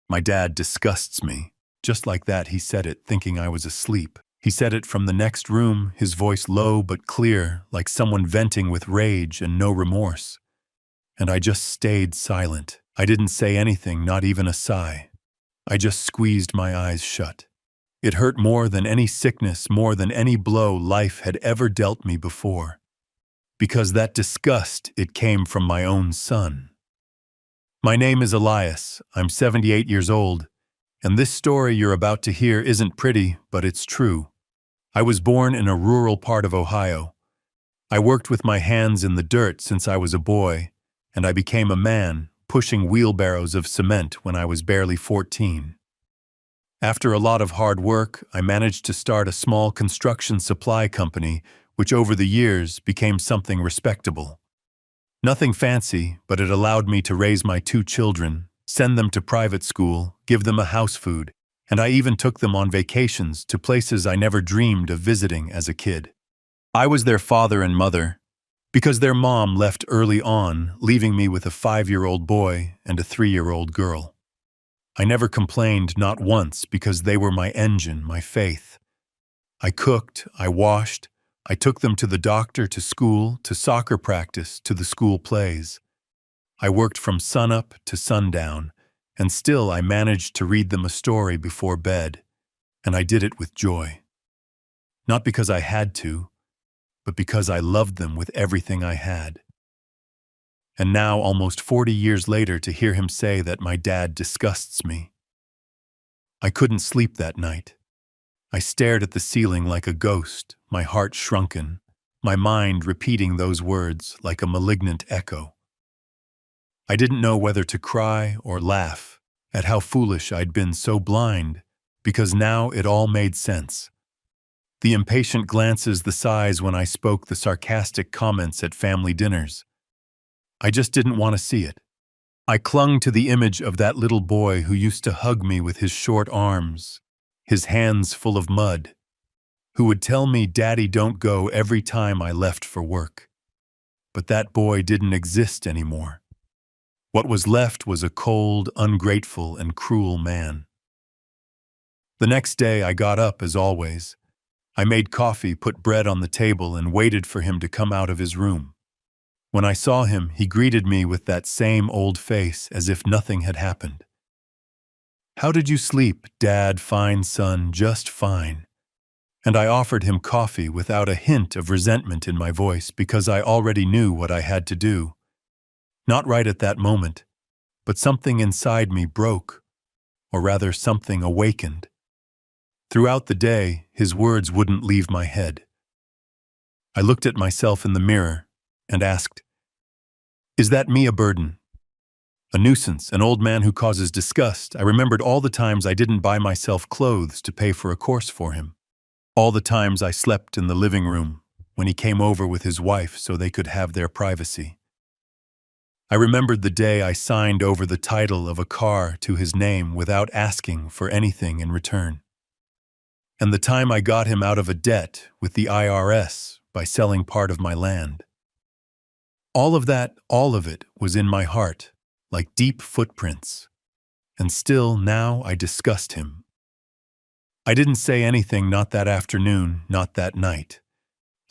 My dad disgusts me. Just like that, he said it, thinking I was asleep. He said it from the next room, his voice low but clear, like someone venting with rage and no remorse. And I just stayed silent. I didn't say anything, not even a sigh. I just squeezed my eyes shut. It hurt more than any sickness, more than any blow life had ever dealt me before. Because that disgust, it came from my own son. My name is Elias. I'm 78 years old, and this story you're about to hear isn't pretty, but it's true. I was born in a rural part of Ohio. I worked with my hands in the dirt since I was a boy, and I became a man, pushing wheelbarrows of cement when I was barely 14. After a lot of hard work, I managed to start a small construction supply company, which over the years became something respectable. Nothing fancy, but it allowed me to raise my 2 children, send them to private school, give them a house food, and I even took them on vacations to places I never dreamed of visiting as a kid. I was their father and mother, because their mom left early on, leaving me with a 5-year-old boy and a 3-year-old girl. I never complained, not once, because they were my engine, my faith. I cooked, I washed, I took them to the doctor, to school, to soccer practice, to the school plays. I worked from sunup to sundown, and still I managed to read them a story before bed, and I did it with joy. Not because I had to, but because I loved them with everything I had. And now, almost 40 years later, to hear him say that my dad disgusts me. I couldn't sleep that night. I stared at the ceiling like a ghost, my heart shrunken, my mind repeating those words like a malignant echo. I didn't know whether to cry or laugh at how foolish I'd been, so blind, because now it all made sense. The impatient glances, the sighs when I spoke, the sarcastic comments at family dinners. I just didn't want to see it. I clung to the image of that little boy who used to hug me with his short arms, his hands full of mud, who would tell me, "Daddy, don't go," every time I left for work. But that boy didn't exist anymore. What was left was a cold, ungrateful, and cruel man. The next day I got up as always. I made coffee, put bread on the table, and waited for him to come out of his room. When I saw him, he greeted me with that same old face, as if nothing had happened. "How did you sleep, Dad?" "Fine, son, just fine." And I offered him coffee without a hint of resentment in my voice, because I already knew what I had to do. Not right at that moment, but something inside me broke, or rather something awakened. Throughout the day, his words wouldn't leave my head. I looked at myself in the mirror and asked, "Is that me a burden? A nuisance, an old man who causes disgust?" I remembered all the times I didn't buy myself clothes to pay for a course for him. All the times I slept in the living room when he came over with his wife so they could have their privacy. I remembered the day I signed over the title of a car to his name without asking for anything in return. And the time I got him out of a debt with the IRS by selling part of my land. All of that, all of it, was in my heart, like deep footprints. And still, now I disgust him. I didn't say anything, not that afternoon, not that night.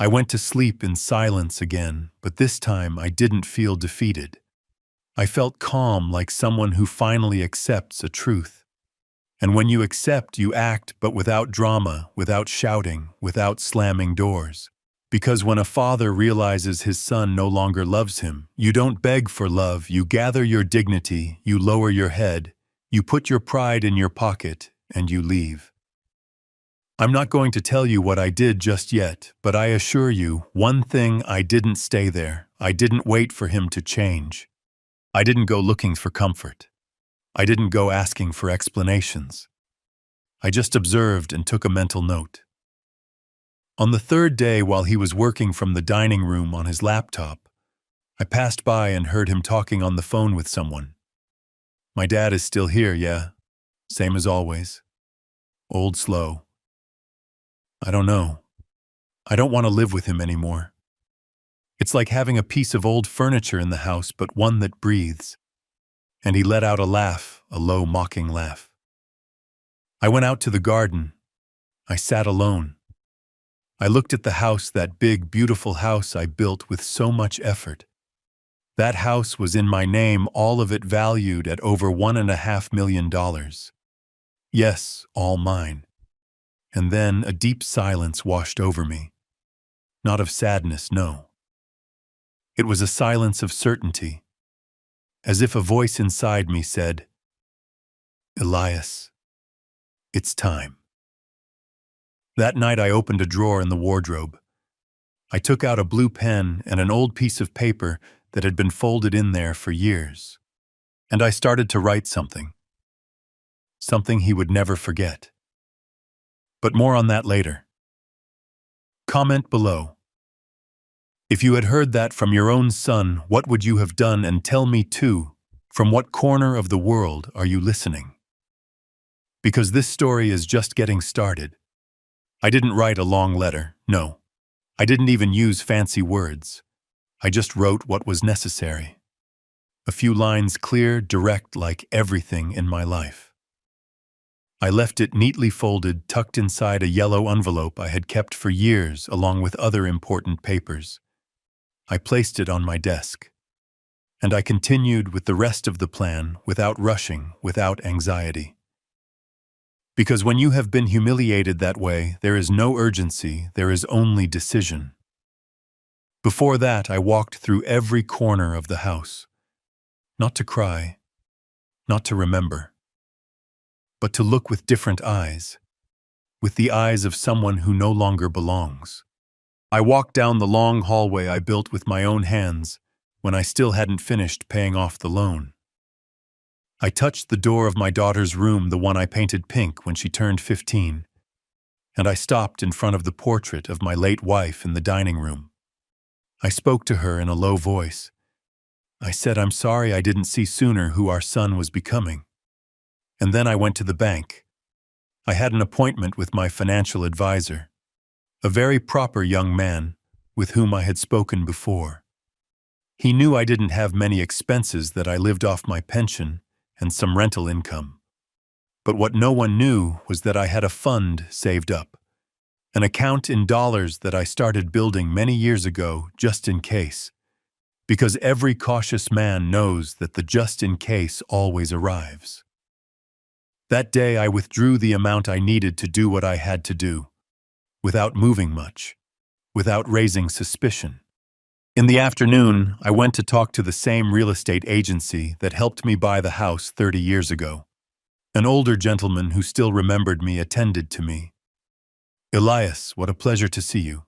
I went to sleep in silence again, but this time I didn't feel defeated. I felt calm, like someone who finally accepts a truth. And when you accept, you act, but without drama, without shouting, without slamming doors. Because when a father realizes his son no longer loves him, you don't beg for love, you gather your dignity, you lower your head, you put your pride in your pocket, and you leave. I'm not going to tell you what I did just yet, but I assure you, one thing: I didn't stay there. I didn't wait for him to change. I didn't go looking for comfort. I didn't go asking for explanations. I just observed and took a mental note. On the third day, while he was working from the dining room on his laptop, I passed by and heard him talking on the phone with someone. "My dad is still here, yeah? Same as always. Old slow. I don't know. I don't want to live with him anymore. It's like having a piece of old furniture in the house, but one that breathes. And he let out a laugh, a low, mocking laugh. I went out to the garden. I sat alone. I looked at the house, that big, beautiful house I built with so much effort. That house was in my name, all of it valued at over $1.5 million. Yes, all mine. And then a deep silence washed over me. Not of sadness, no. It was a silence of certainty, as if a voice inside me said, "Elias, it's time." That night I opened a drawer in the wardrobe. I took out a blue pen and an old piece of paper that had been folded in there for years. And I started to write something. Something he would never forget. But more on that later. Comment below. If you had heard that from your own son, what would you have done? And tell me too, from what corner of the world are you listening? Because this story is just getting started. I didn't write a long letter, no. I didn't even use fancy words. I just wrote what was necessary. A few lines clear, direct, like everything in my life. I left it neatly folded, tucked inside a yellow envelope I had kept for years along with other important papers. I placed it on my desk. And I continued with the rest of the plan without rushing, without anxiety. Because when you have been humiliated that way, there is no urgency, there is only decision. Before that, I walked through every corner of the house. Not to cry, not to remember, but to look with different eyes, with the eyes of someone who no longer belongs. I walked down the long hallway I built with my own hands when I still hadn't finished paying off the loan. I touched the door of my daughter's room, the one I painted pink when she turned 15, and I stopped in front of the portrait of my late wife in the dining room. I spoke to her in a low voice. I said, "I'm sorry I didn't see sooner who our son was becoming." And then I went to the bank. I had an appointment with my financial advisor, a very proper young man with whom I had spoken before. He knew I didn't have many expenses, that I lived off my pension and some rental income. But what no one knew was that I had a fund saved up, an account in dollars that I started building many years ago just in case, because every cautious man knows that the just in case always arrives. That day I withdrew the amount I needed to do what I had to do, without moving much, without raising suspicion. In the afternoon, I went to talk to the same real estate agency that helped me buy the house 30 years ago. An older gentleman who still remembered me attended to me. "Elias, what a pleasure to see you.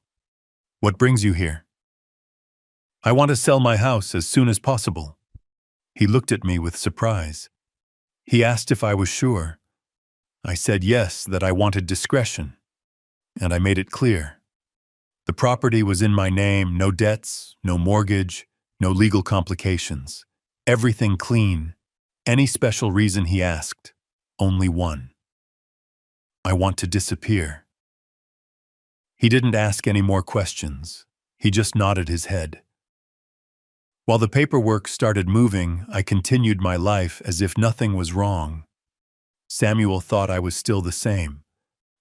What brings you here?" "I want to sell my house as soon as possible." He looked at me with surprise. He asked if I was sure. I said yes, that I wanted discretion, and I made it clear. The property was in my name, no debts, no mortgage, no legal complications. Everything clean. Any special reason he asked? Only one. I want to disappear. He didn't ask any more questions. He just nodded his head. While the paperwork started moving, I continued my life as if nothing was wrong. Samuel thought I was still the same.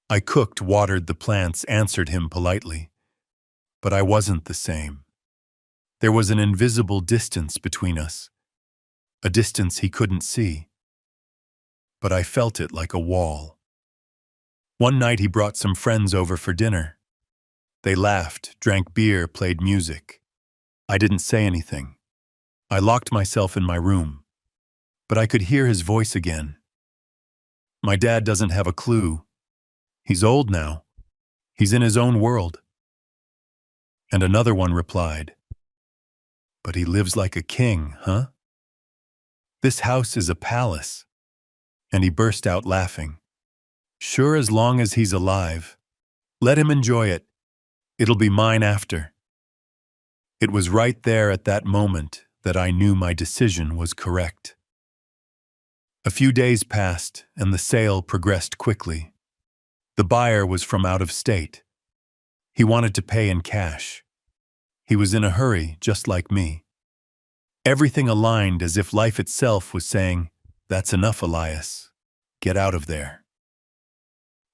I cooked, watered the plants, answered him politely. But I wasn't the same. There was an invisible distance between us, a distance he couldn't see. But I felt it like a wall. One night he brought some friends over for dinner. They laughed, drank beer, played music. I didn't say anything. I locked myself in my room. But I could hear his voice again. "My dad doesn't have a clue. He's old now. He's in his own world." And another one replied, "But he lives like a king, huh? This house is a palace." And he burst out laughing. "Sure, as long as he's alive. Let him enjoy it. It'll be mine after." It was right there at that moment that I knew my decision was correct. A few days passed, and the sale progressed quickly. The buyer was from out of state. He wanted to pay in cash. He was in a hurry, just like me. Everything aligned as if life itself was saying, "That's enough, Elias. Get out of there."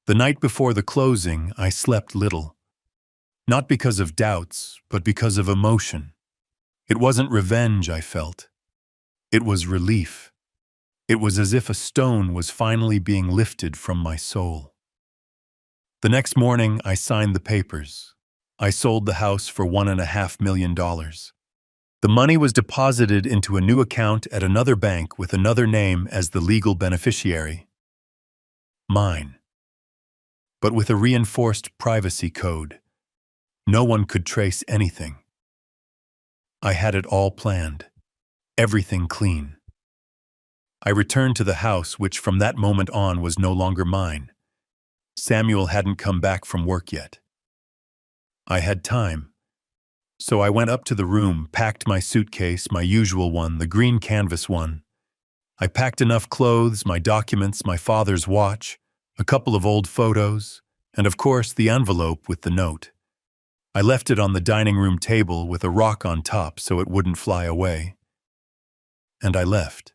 The night before the closing, I slept little. Not because of doubts, but because of emotion. It wasn't revenge I felt. It was relief. It was as if a stone was finally being lifted from my soul. The next morning, I signed the papers. I sold the house for $1.5 million. The money was deposited into a new account at another bank with another name as the legal beneficiary. Mine. But with a reinforced privacy code. No one could trace anything. I had it all planned. Everything clean. I returned to the house, which from that moment on was no longer mine. Samuel hadn't come back from work yet. I had time. So I went up to the room, packed my suitcase, my usual one, the green canvas one. I packed enough clothes, my documents, my father's watch, a couple of old photos, and of course the envelope with the note. I left it on the dining room table with a rock on top so it wouldn't fly away. And I left.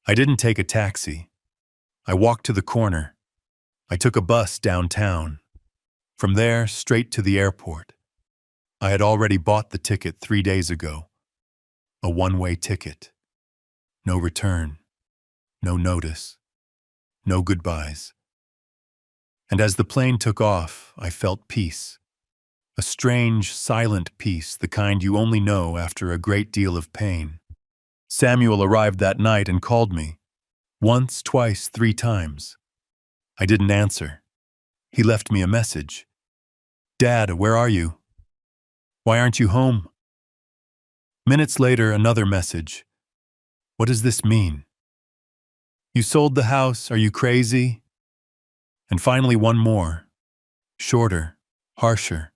I didn't take a taxi. I walked to the corner. I took a bus downtown. From there, straight to the airport. I had already bought the ticket 3 days ago. A one-way ticket. No return. No notice. No goodbyes. And as the plane took off, I felt peace. A strange, silent peace, the kind you only know after a great deal of pain. Samuel arrived that night and called me. Once, twice, 3 times. I didn't answer. He left me a message. "Dad, where are you? Why aren't you home?" Minutes later, another message. "What does this mean? You sold the house, are you crazy?" And finally one more. Shorter, harsher.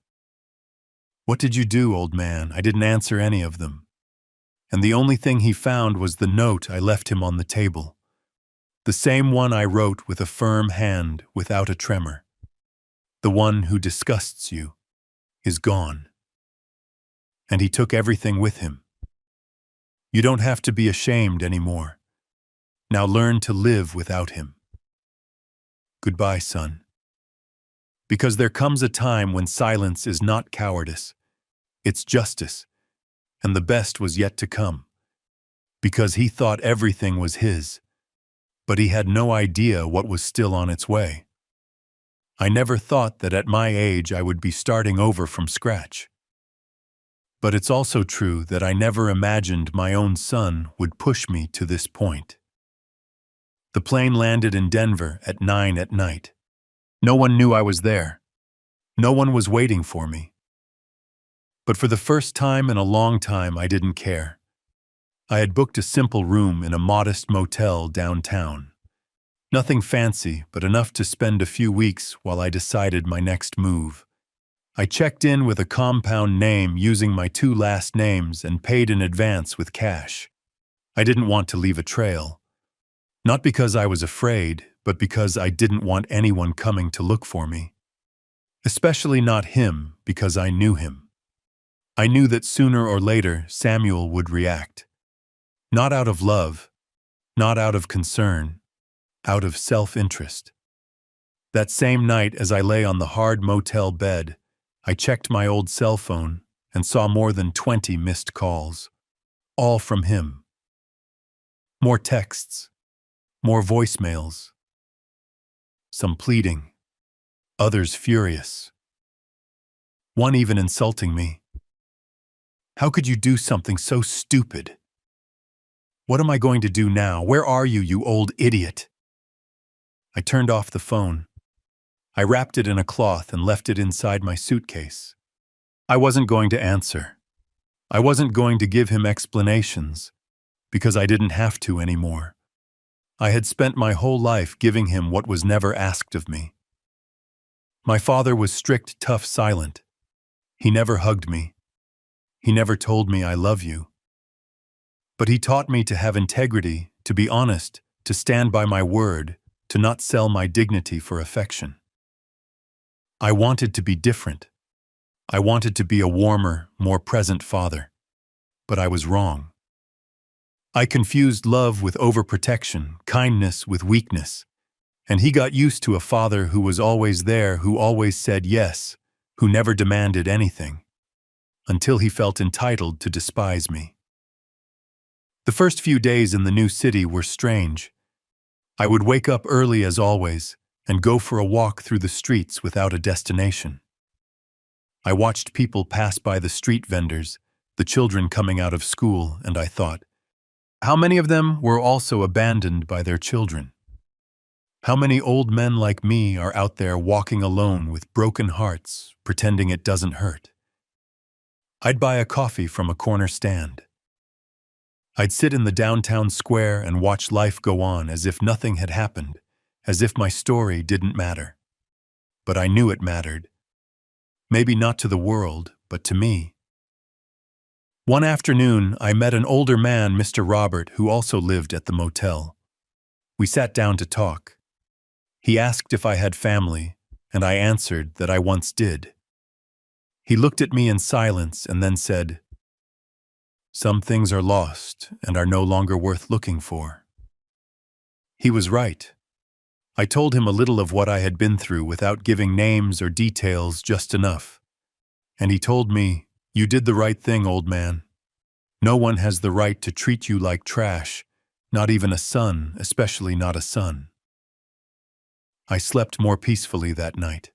"What did you do, old man?" I didn't answer any of them. And the only thing he found was the note I left him on the table. The same one I wrote with a firm hand, without a tremor. The one who disgusts you is gone. And he took everything with him. You don't have to be ashamed anymore. Now learn to live without him. Goodbye, son. Because there comes a time when silence is not cowardice. It's justice. And the best was yet to come. Because he thought everything was his. But he had no idea what was still on its way. I never thought that at my age I would be starting over from scratch. But it's also true that I never imagined my own son would push me to this point. The plane landed in Denver at 9 at night. No one knew I was there. No one was waiting for me. But for the first time in a long time, I didn't care. I had booked a simple room in a modest motel downtown. Nothing fancy, but enough to spend a few weeks while I decided my next move. I checked in with a compound name using my 2 last names and paid in advance with cash. I didn't want to leave a trail. Not because I was afraid, but because I didn't want anyone coming to look for me. Especially not him, because I knew him. I knew that sooner or later Samuel would react. Not out of love, not out of concern, out of self-interest. That same night, as I lay on the hard motel bed, I checked my old cell phone and saw more than 20 missed calls. All from him. More texts. More voicemails. Some pleading. Others furious. One even insulting me. How could you do something so stupid? What am I going to do now? Where are you, you old idiot? I turned off the phone. I wrapped it in a cloth and left it inside my suitcase. I wasn't going to answer. I wasn't going to give him explanations, because I didn't have to anymore. I had spent my whole life giving him what was never asked of me. My father was strict, tough, silent. He never hugged me. He never told me I love you. But he taught me to have integrity, to be honest, to stand by my word, to not sell my dignity for affection. I wanted to be different. I wanted to be a warmer, more present father. But I was wrong. I confused love with overprotection, kindness with weakness. And he got used to a father who was always there, who always said yes, who never demanded anything, until he felt entitled to despise me. The first few days in the new city were strange. I would wake up early as always and go for a walk through the streets without a destination. I watched people pass by the street vendors, the children coming out of school, and I thought, how many of them were also abandoned by their children? How many old men like me are out there walking alone with broken hearts, pretending it doesn't hurt? I'd buy a coffee from a corner stand. I'd sit in the downtown square and watch life go on as if nothing had happened, as if my story didn't matter. But I knew it mattered. Maybe not to the world, but to me. One afternoon, I met an older man, Mr. Robert, who also lived at the motel. We sat down to talk. He asked if I had family, and I answered that I once did. He looked at me in silence and then said, "Some things are lost and are no longer worth looking for." He was right. I told him a little of what I had been through without giving names or details, just enough. And he told me, "You did the right thing, old man. No one has the right to treat you like trash, not even a son, especially not a son." I slept more peacefully that night.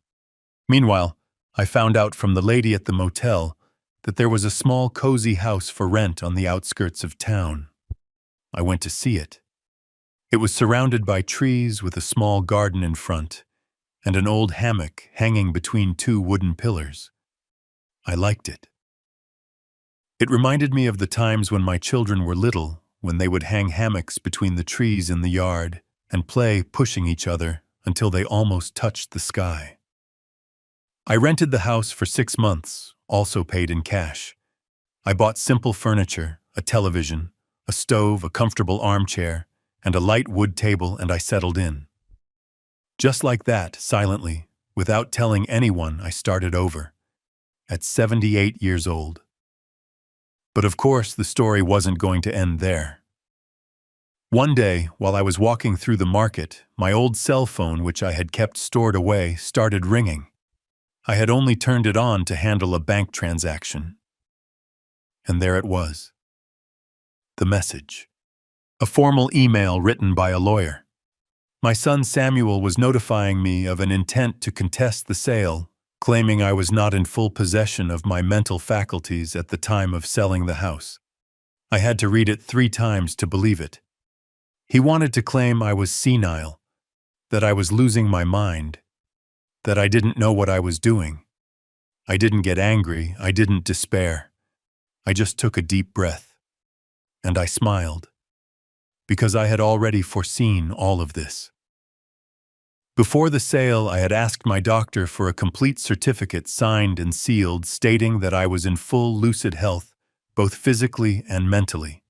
Meanwhile, I found out from the lady at the motel that there was a small cozy house for rent on the outskirts of town. I went to see it. It was surrounded by trees with a small garden in front and an old hammock hanging between two wooden pillars. I liked it. It reminded me of the times when my children were little, when they would hang hammocks between the trees in the yard and play pushing each other until they almost touched the sky. I rented the house for 6 months, also paid in cash. I bought simple furniture, a television, a stove, a comfortable armchair, and a light wood table, and I settled in. Just like that, silently, without telling anyone, I started over, at 78 years old. But of course, the story wasn't going to end there. One day, while I was walking through the market, my old cell phone, which I had kept stored away, started ringing. I had only turned it on to handle a bank transaction. And there it was. The message. A formal email written by a lawyer. My son Samuel was notifying me of an intent to contest the sale, claiming I was not in full possession of my mental faculties at the time of selling the house. I had to read it 3 times to believe it. He wanted to claim I was senile, that I was losing my mind, that I didn't know what I was doing. I didn't get angry, I didn't despair. I just took a deep breath. And I smiled, because I had already foreseen all of this. Before the sale, I had asked my doctor for a complete certificate signed and sealed stating that I was in full lucid health, both physically and mentally.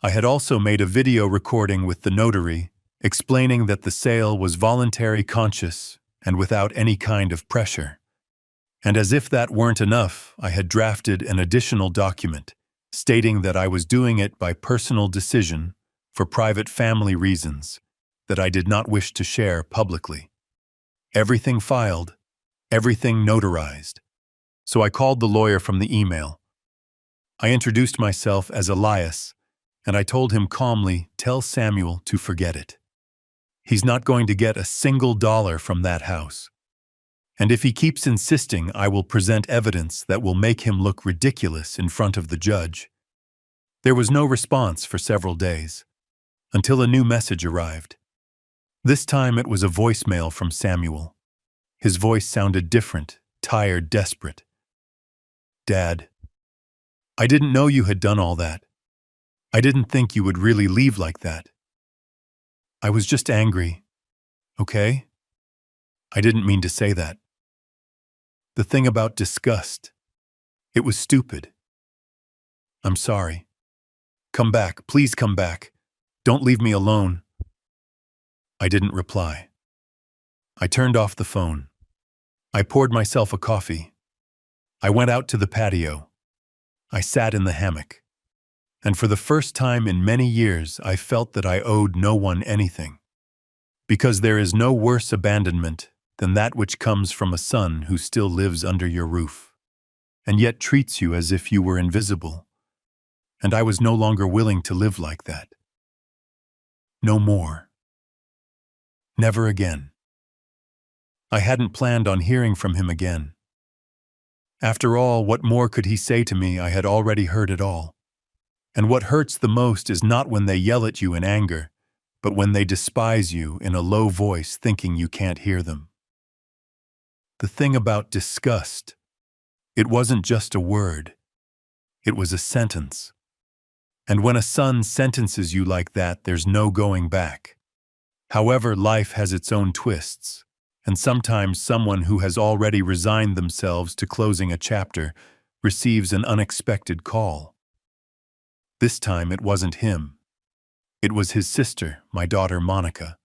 I had also made a video recording with the notary explaining that the sale was voluntary, conscious, and without any kind of pressure. And as if that weren't enough, I had drafted an additional document stating that I was doing it by personal decision for private family reasons that I did not wish to share publicly. Everything filed, everything notarized. So I called the lawyer from the email. I introduced myself as Elias, and I told him calmly, "Tell Samuel to forget it. He's not going to get a single dollar from that house. And if he keeps insisting, I will present evidence that will make him look ridiculous in front of the judge." There was no response for several days, until a new message arrived. This time it was a voicemail from Samuel. His voice sounded different, tired, desperate. "Dad, I didn't know you had done all that. I didn't think you would really leave like that. I was just angry, okay? I didn't mean to say that. The thing about disgust, it was stupid. I'm sorry. Come back, please come back. Don't leave me alone." I didn't reply. I turned off the phone. I poured myself a coffee. I went out to the patio. I sat in the hammock. And for the first time in many years, I felt that I owed no one anything. Because there is no worse abandonment than that which comes from a son who still lives under your roof, and yet treats you as if you were invisible. And I was no longer willing to live like that. No more. Never again. I hadn't planned on hearing from him again. After all, what more could he say to me? I had already heard it all. And what hurts the most is not when they yell at you in anger, but when they despise you in a low voice thinking you can't hear them. The thing about disgust, it wasn't just a word. It was a sentence. And when a son sentences you like that, there's no going back. However, life has its own twists, and sometimes someone who has already resigned themselves to closing a chapter receives an unexpected call. This time it wasn't him. It was his sister, my daughter Monica.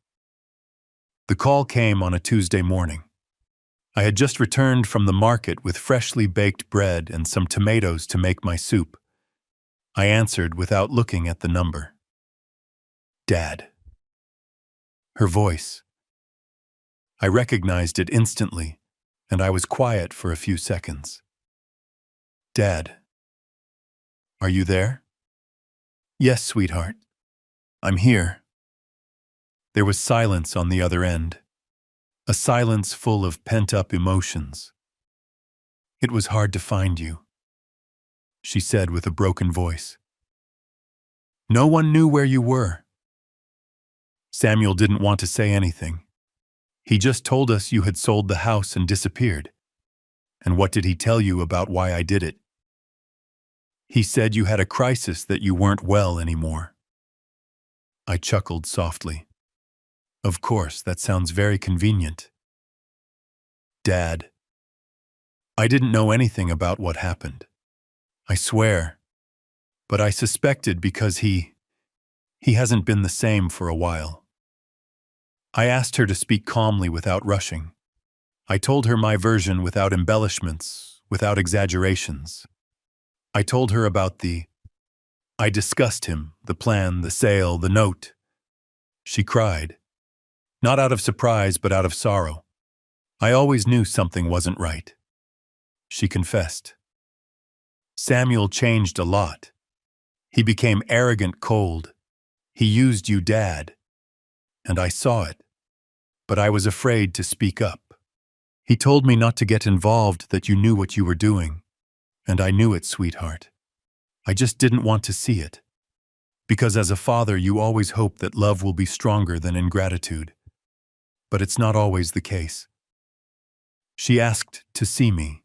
The call came on a Tuesday morning. I had just returned from the market with freshly baked bread and some tomatoes to make my soup. I answered without looking at the number. Dad. Her voice. I recognized it instantly, and I was quiet for a few seconds. Dad. Are you there? Yes, sweetheart. I'm here. There was silence on the other end, a silence full of pent-up emotions. It was hard to find you, she said with a broken voice. No one knew where you were. Samuel didn't want to say anything. He just told us you had sold the house and disappeared. And what did he tell you about why I did it? He said you had a crisis, that you weren't well anymore. I chuckled softly. Of course, that sounds very convenient. Dad. I didn't know anything about what happened. I swear. But I suspected because he hasn't been the same for a while. I asked her to speak calmly without rushing. I told her my version without embellishments, without exaggerations. I told her about I discussed him, the plan, the sale, the note. She cried. Not out of surprise, but out of sorrow. I always knew something wasn't right. She confessed. Samuel changed a lot. He became arrogant, cold. He used you, Dad. And I saw it. But I was afraid to speak up. He told me not to get involved, that you knew what you were doing. And I knew it, sweetheart. I just didn't want to see it. Because as a father, you always hope that love will be stronger than ingratitude. But it's not always the case. She asked to see me.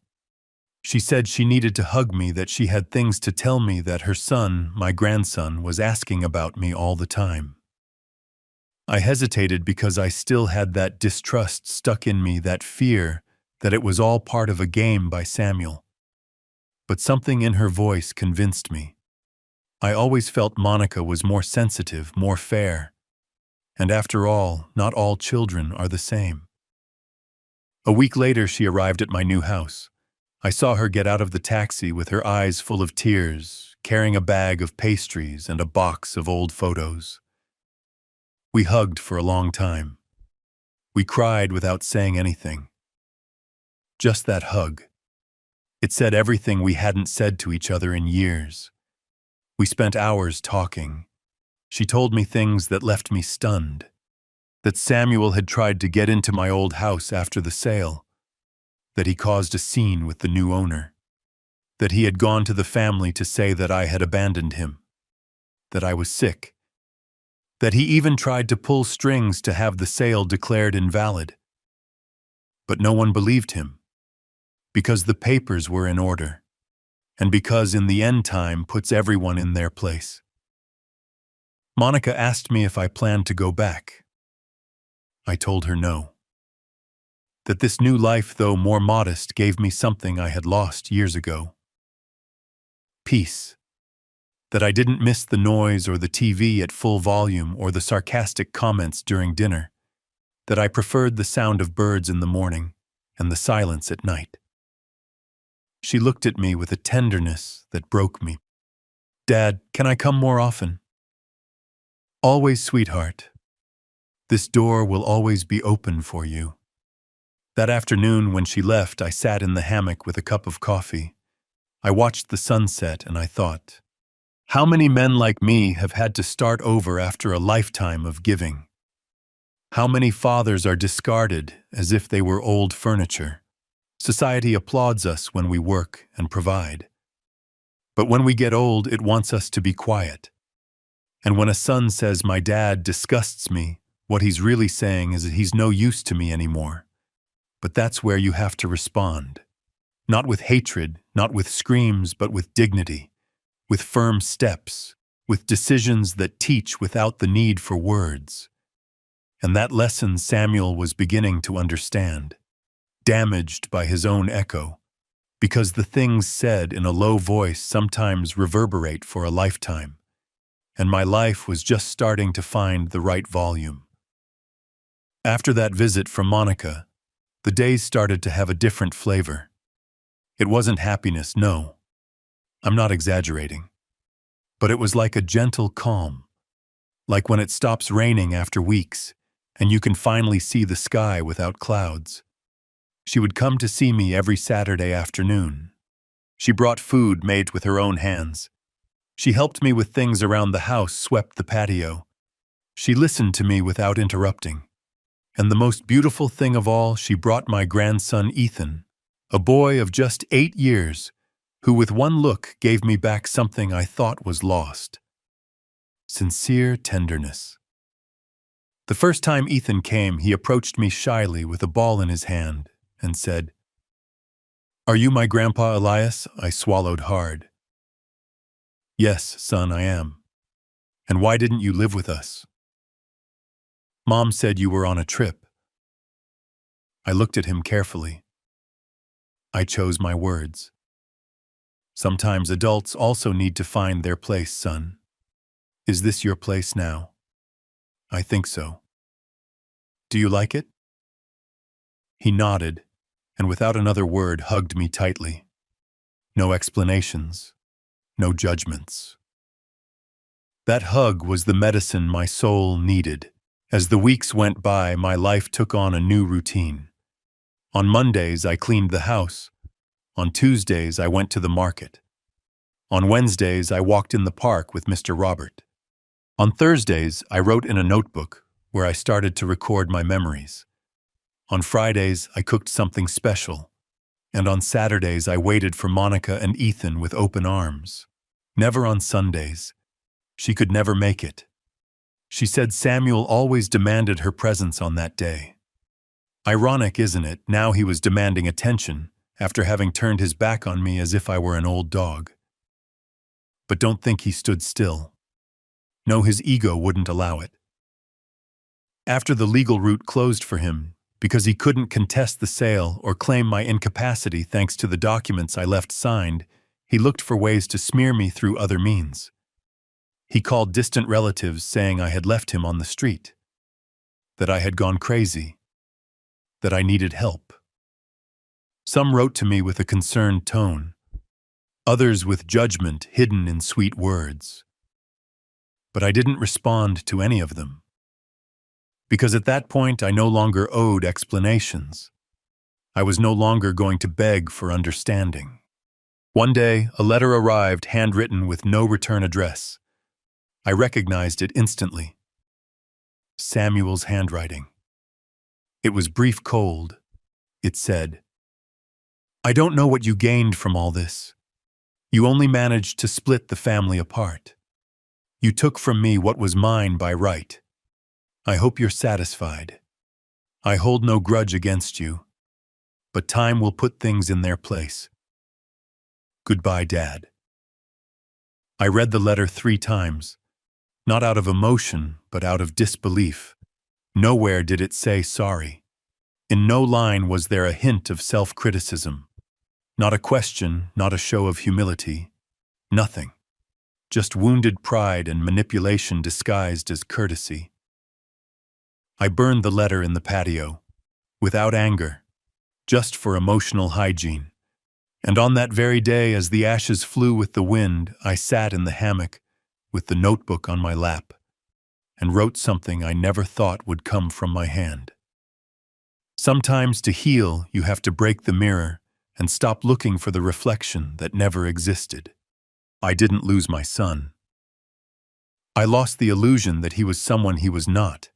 She said she needed to hug me, that she had things to tell me, that her son, my grandson, was asking about me all the time. I hesitated because I still had that distrust stuck in me, that fear that it was all part of a game by Samuel. But something in her voice convinced me. I always felt Monica was more sensitive, more fair. And after all, not all children are the same. A week later, she arrived at my new house. I saw her get out of the taxi with her eyes full of tears, carrying a bag of pastries and a box of old photos. We hugged for a long time. We cried without saying anything. Just that hug. It said everything we hadn't said to each other in years. We spent hours talking. She told me things that left me stunned. That Samuel had tried to get into my old house after the sale. That he caused a scene with the new owner. That he had gone to the family to say that I had abandoned him. That I was sick. That he even tried to pull strings to have the sale declared invalid. But no one believed him. Because the papers were in order, and because in the end time puts everyone in their place. Monica asked me if I planned to go back. I told her no. That this new life, though more modest, gave me something I had lost years ago. Peace. That I didn't miss the noise or the TV at full volume or the sarcastic comments during dinner. That I preferred the sound of birds in the morning and the silence at night. She looked at me with a tenderness that broke me. Dad, can I come more often? Always, sweetheart. This door will always be open for you. That afternoon when she left, I sat in the hammock with a cup of coffee. I watched the sunset and I thought, how many men like me have had to start over after a lifetime of giving? How many fathers are discarded as if they were old furniture? Society applauds us when we work and provide. But when we get old, it wants us to be quiet. And when a son says, "My dad disgusts me," what he's really saying is that he's no use to me anymore. But that's where you have to respond. Not with hatred, not with screams, but with dignity, with firm steps, with decisions that teach without the need for words. And that lesson Samuel was beginning to understand, damaged by his own echo, because the things said in a low voice sometimes reverberate for a lifetime, and my life was just starting to find the right volume. After that visit from Monica, the days started to have a different flavor. It wasn't happiness, no. I'm not exaggerating. But it was like a gentle calm, like when it stops raining after weeks, and you can finally see the sky without clouds. She would come to see me every Saturday afternoon. She brought food made with her own hands. She helped me with things around the house, swept the patio. She listened to me without interrupting. And the most beautiful thing of all, she brought my grandson Ethan, a boy of just 8 years, who with one look gave me back something I thought was lost. Sincere tenderness. The first time Ethan came, he approached me shyly with a ball in his hand and said, "Are you my Grandpa Elias?" I swallowed hard. "Yes, son, I am. And why didn't you live with us?" "Mom said you were on a trip." I looked at him carefully. I chose my words. Sometimes adults also need to find their place, son. Is this your place now? I think so. Do you like it? He nodded, and without another word hugged me tightly. No explanations, no judgments. That hug was the medicine my soul needed. As the weeks went by, my life took on a new routine. On Mondays, I cleaned the house. On Tuesdays, I went to the market. On Wednesdays, I walked in the park with Mr. Robert. On Thursdays, I wrote in a notebook where I started to record my memories. On Fridays, I cooked something special. And on Saturdays, I waited for Monica and Ethan with open arms. Never on Sundays. She could never make it. She said Samuel always demanded her presence on that day. Ironic, isn't it? Now he was demanding attention after having turned his back on me as if I were an old dog. But don't think he stood still. No, his ego wouldn't allow it. After the legal route closed for him, because he couldn't contest the sale or claim my incapacity thanks to the documents I left signed, he looked for ways to smear me through other means. He called distant relatives saying I had left him on the street, that I had gone crazy, that I needed help. Some wrote to me with a concerned tone, others with judgment hidden in sweet words. But I didn't respond to any of them, because at that point I no longer owed explanations. I was no longer going to beg for understanding. One day, a letter arrived handwritten with no return address. I recognized it instantly. Samuel's handwriting. It was brief, cold. It said, "I don't know what you gained from all this. You only managed to split the family apart. You took from me what was mine by right. I hope you're satisfied. I hold no grudge against you, but time will put things in their place. Goodbye, Dad." I read the letter 3 times, not out of emotion, but out of disbelief. Nowhere did it say sorry. In no line was there a hint of self-criticism. Not a question, not a show of humility. Nothing. Just wounded pride and manipulation disguised as courtesy. I burned the letter in the patio, without anger, just for emotional hygiene. And on that very day, as the ashes flew with the wind, I sat in the hammock with the notebook on my lap and wrote something I never thought would come from my hand. Sometimes to heal, you have to break the mirror and stop looking for the reflection that never existed. I didn't lose my son. I lost the illusion that he was someone he was not.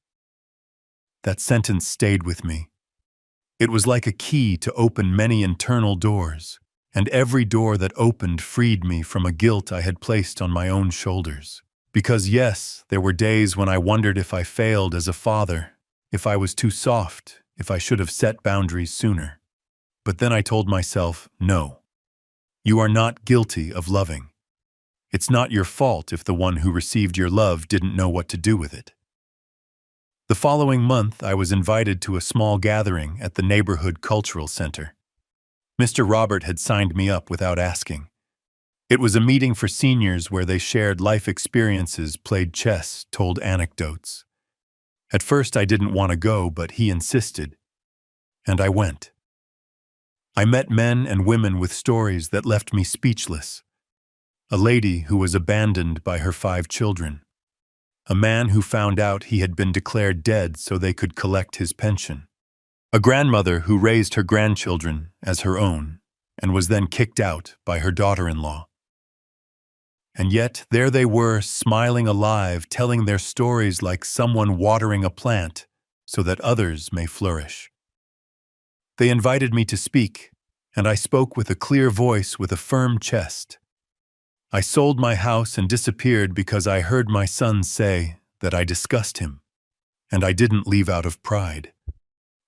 That sentence stayed with me. It was like a key to open many internal doors, and every door that opened freed me from a guilt I had placed on my own shoulders. Because yes, there were days when I wondered if I failed as a father, if I was too soft, if I should have set boundaries sooner. But then I told myself, no. You are not guilty of loving. It's not your fault if the one who received your love didn't know what to do with it. The following month, I was invited to a small gathering at the neighborhood cultural center. Mr. Robert had signed me up without asking. It was a meeting for seniors where they shared life experiences, played chess, told anecdotes. At first, I didn't want to go, but he insisted, and I went. I met men and women with stories that left me speechless. A lady who was abandoned by her 5 children. A man who found out he had been declared dead so they could collect his pension. A grandmother who raised her grandchildren as her own and was then kicked out by her daughter-in-law. And yet there they were, smiling alive, telling their stories like someone watering a plant so that others may flourish. They invited me to speak, and I spoke with a clear voice with a firm chest. I sold my house and disappeared because I heard my son say that I disgust him, and I didn't leave out of pride.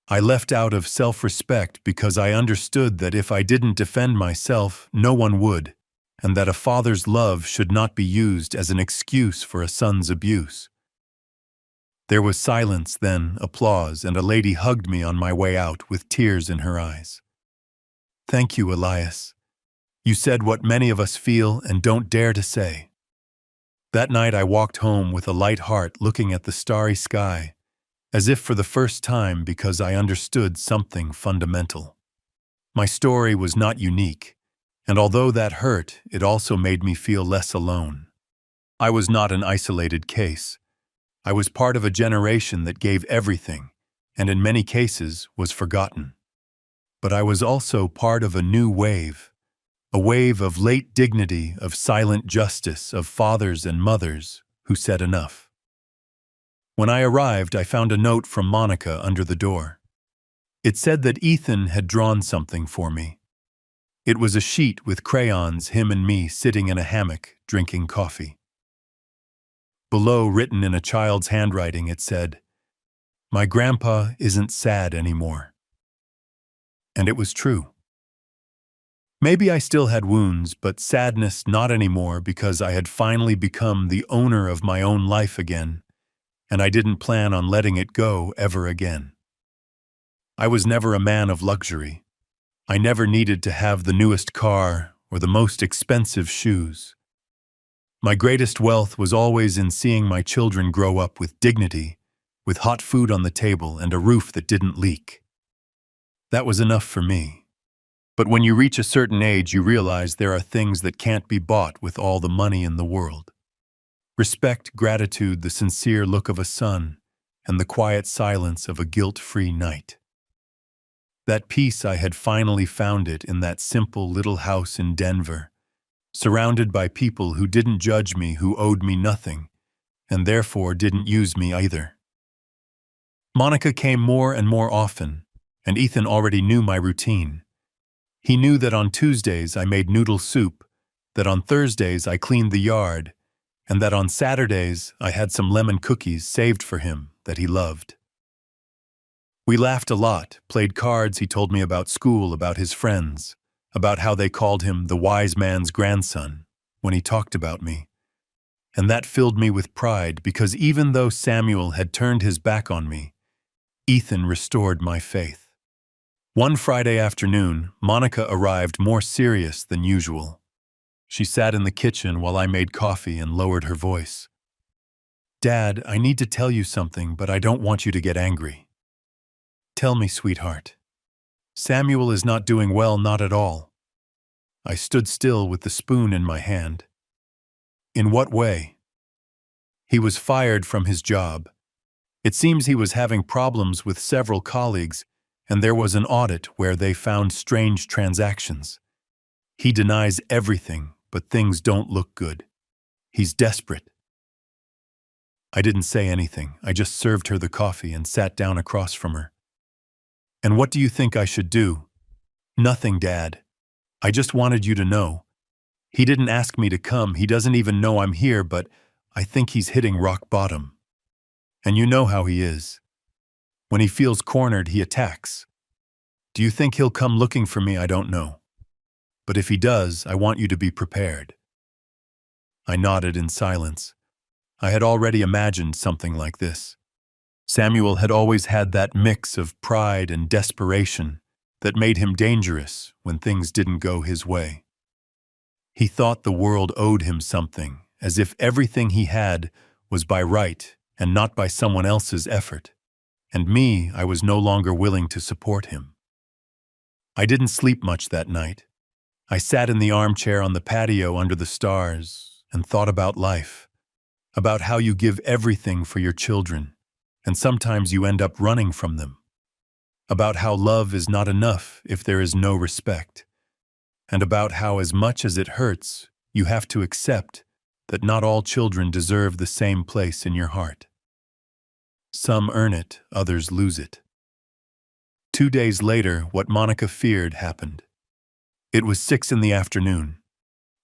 I left out of self-respect because I understood that if I didn't defend myself, no one would, and that a father's love should not be used as an excuse for a son's abuse. There was silence, then applause, and a lady hugged me on my way out with tears in her eyes. Thank you, Elias. You said what many of us feel and don't dare to say. That night I walked home with a light heart looking at the starry sky, as if for the first time because I understood something fundamental. My story was not unique, and although that hurt, it also made me feel less alone. I was not an isolated case. I was part of a generation that gave everything, and in many cases was forgotten. But I was also part of a new wave. A wave of late dignity, of silent justice, of fathers and mothers who said enough. When I arrived, I found a note from Monica under the door. It said that Ethan had drawn something for me. It was a sheet with crayons, him and me sitting in a hammock, drinking coffee. Below, written in a child's handwriting, it said, "My grandpa isn't sad anymore." And it was true. Maybe I still had wounds, but sadness not anymore because I had finally become the owner of my own life again, and I didn't plan on letting it go ever again. I was never a man of luxury. I never needed to have the newest car or the most expensive shoes. My greatest wealth was always in seeing my children grow up with dignity, with hot food on the table and a roof that didn't leak. That was enough for me. But when you reach a certain age, you realize there are things that can't be bought with all the money in the world. Respect, gratitude, the sincere look of a son, and the quiet silence of a guilt-free night. That peace, I had finally found it in that simple little house in Denver, surrounded by people who didn't judge me, who owed me nothing, and therefore didn't use me either. Monica came more and more often, and Ethan already knew my routine. He knew that on Tuesdays I made noodle soup, that on Thursdays I cleaned the yard, and that on Saturdays I had some lemon cookies saved for him that he loved. We laughed a lot, played cards. He told me about school, about his friends, about how they called him the wise man's grandson when he talked about me. And that filled me with pride because even though Samuel had turned his back on me, Ethan restored my faith. One Friday afternoon, Monica arrived more serious than usual. She sat in the kitchen while I made coffee and lowered her voice. "Dad, I need to tell you something, but I don't want you to get angry." "Tell me, sweetheart." "Samuel is not doing well, not at all." I stood still with the spoon in my hand. In what way? He was fired from his job. It seems he was having problems with several colleagues, and there was an audit where they found strange transactions. He denies everything, but things don't look good. He's desperate. I didn't say anything. I just served her the coffee and sat down across from her. And what do you think I should do? Nothing, Dad. I just wanted you to know. He didn't ask me to come. He doesn't even know I'm here, but I think he's hitting rock bottom. And you know how he is. When he feels cornered, he attacks. Do you think he'll come looking for me? I don't know. But if he does, I want you to be prepared. I nodded in silence. I had already imagined something like this. Samuel had always had that mix of pride and desperation that made him dangerous when things didn't go his way. He thought the world owed him something, as if everything he had was by right and not by someone else's effort. And me, I was no longer willing to support him. I didn't sleep much that night. I sat in the armchair on the patio under the stars and thought about life, about how you give everything for your children, and sometimes you end up running from them, about how love is not enough if there is no respect, and about how as much as it hurts, you have to accept that not all children deserve the same place in your heart. Some earn it, others lose it. 2 days later, what Monica feared happened. It was 6 in the afternoon.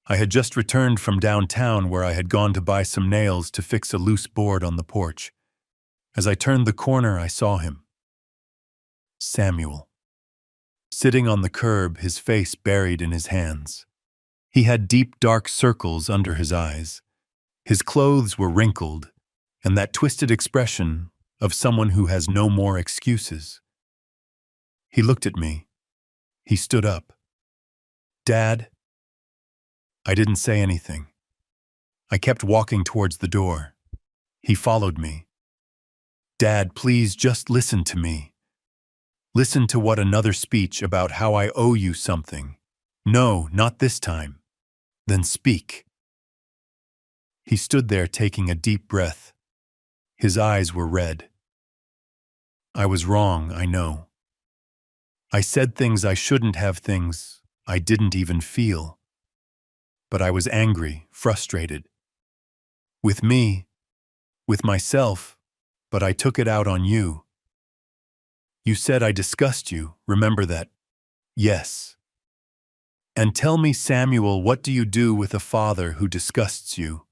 I had just returned from downtown where I had gone to buy some nails to fix a loose board on the porch. As I turned the corner, I saw him. Samuel. Sitting on the curb, his face buried in his hands. He had deep, dark circles under his eyes. His clothes were wrinkled, and that twisted expression of someone who has no more excuses. He looked at me. He stood up. Dad? I didn't say anything. I kept walking towards the door. He followed me. Dad, please just listen to me. Listen to what another speech about how I owe you something. No, not this time. Then speak. He stood there taking a deep breath. His eyes were red. I was wrong, I know. I said things I shouldn't have, things I didn't even feel. But I was angry, frustrated. With me, with myself, but I took it out on you. You said I disgust you, remember that? Yes. And tell me, Samuel, what do you do with a father who disgusts you?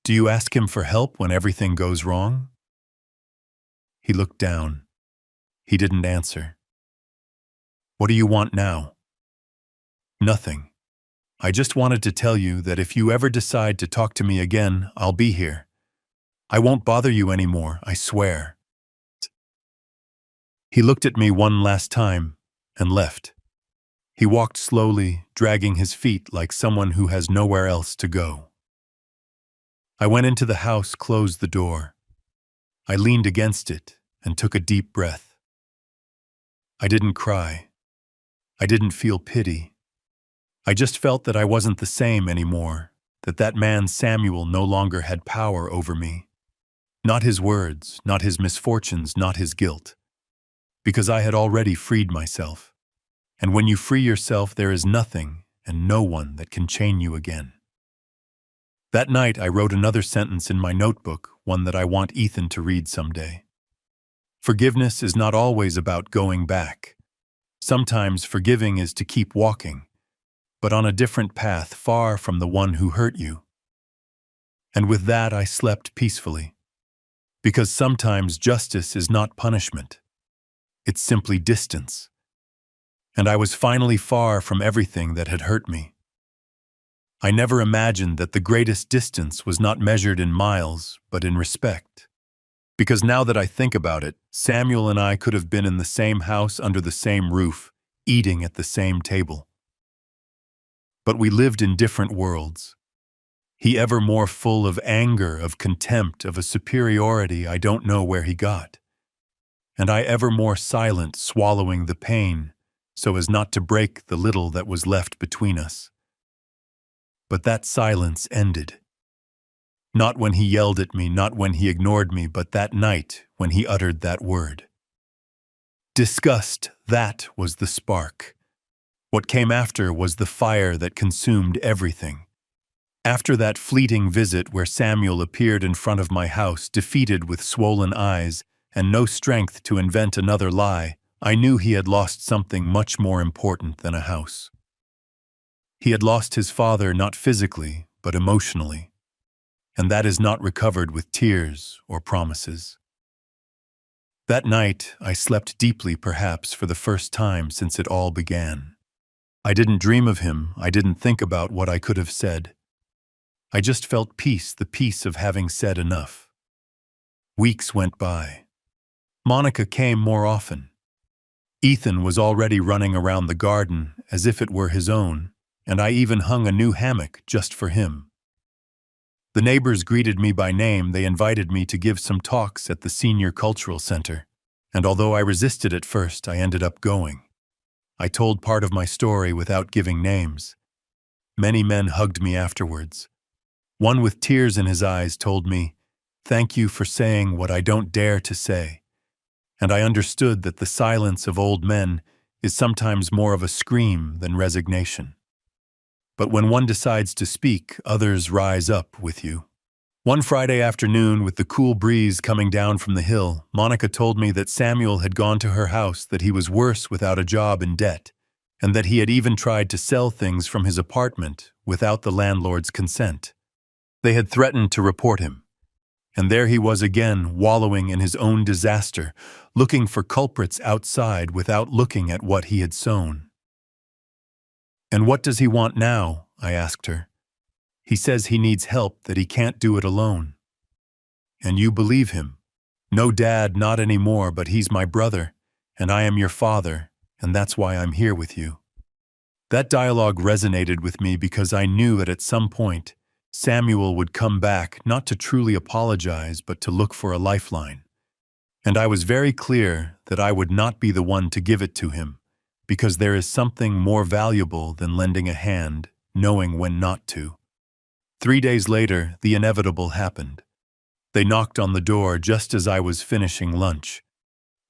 Do you ask him for help when everything goes wrong? He looked down. He didn't answer. What do you want now? Nothing. I just wanted to tell you that if you ever decide to talk to me again, I'll be here. I won't bother you anymore, I swear. He looked at me one last time and left. He walked slowly, dragging his feet like someone who has nowhere else to go. I went into the house, closed the door. I leaned against it and took a deep breath. I didn't cry. I didn't feel pity. I just felt that I wasn't the same anymore, that that man Samuel no longer had power over me. Not his words, not his misfortunes, not his guilt. Because I had already freed myself. And when you free yourself, there is nothing and no one that can chain you again. That night, I wrote another sentence in my notebook, one that I want Ethan to read someday. Forgiveness is not always about going back. Sometimes forgiving is to keep walking, but on a different path far from the one who hurt you. And with that, I slept peacefully. Because sometimes justice is not punishment. It's simply distance. And I was finally far from everything that had hurt me. I never imagined that the greatest distance was not measured in miles, but in respect. Because now that I think about it, Samuel and I could have been in the same house under the same roof, eating at the same table. But we lived in different worlds. He ever more full of anger, of contempt, of a superiority I don't know where he got. And I ever more silent, swallowing the pain, so as not to break the little that was left between us. But that silence ended. Not when he yelled at me, not when he ignored me, but that night when he uttered that word. Disgust, that was the spark. What came after was the fire that consumed everything. After that fleeting visit where Samuel appeared in front of my house, defeated with swollen eyes and no strength to invent another lie, I knew he had lost something much more important than a house. He had lost his father not physically, but emotionally, and that is not recovered with tears or promises. That night, I slept deeply, perhaps for the first time since it all began. I didn't dream of him, I didn't think about what I could have said. I just felt peace, the peace of having said enough. Weeks went by. Monica came more often. Ethan was already running around the garden as if it were his own, and I even hung a new hammock just for him. The neighbors greeted me by name. They invited me to give some talks at the Senior Cultural Center, and although I resisted at first, I ended up going. I told part of my story without giving names. Many men hugged me afterwards. One with tears in his eyes told me, "Thank you for saying what I don't dare to say." And I understood that the silence of old men is sometimes more of a scream than resignation. But when one decides to speak, others rise up with you. One Friday afternoon, with the cool breeze coming down from the hill, Monica told me that Samuel had gone to her house, that he was worse without a job, in debt, and that he had even tried to sell things from his apartment without the landlord's consent. They had threatened to report him, and there he was again, wallowing in his own disaster, looking for culprits outside without looking at what he had sown. "And what does he want now?" I asked her. "He says he needs help, that he can't do it alone." "And you believe him?" "No, Dad, not anymore, but he's my brother, and I am your father, and that's why I'm here with you." That dialogue resonated with me because I knew that at some point, Samuel would come back, not to truly apologize, but to look for a lifeline. And I was very clear that I would not be the one to give it to him, because there is something more valuable than lending a hand, knowing when not to. 3 days later, the inevitable happened. They knocked on the door just as I was finishing lunch.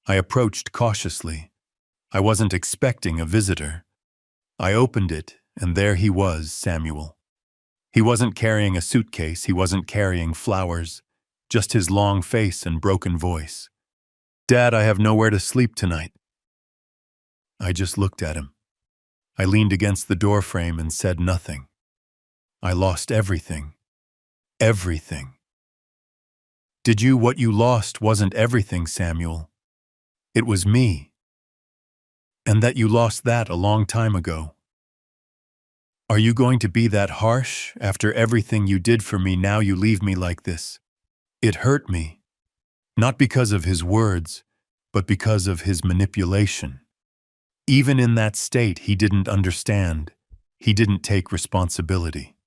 I approached cautiously. I wasn't expecting a visitor. I opened it, and there he was, Samuel. He wasn't carrying a suitcase, he wasn't carrying flowers, just his long face and broken voice. "Dad, I have nowhere to sleep tonight." I just looked at him. I leaned against the doorframe and said nothing. I lost everything. Everything. What you lost wasn't everything, Samuel. It was me. And that you lost that a long time ago. Are you going to be that harsh after everything you did for me? Now you leave me like this. It hurt me. Not because of his words, but because of his manipulation. Even in that state, he didn't understand. He didn't take responsibility.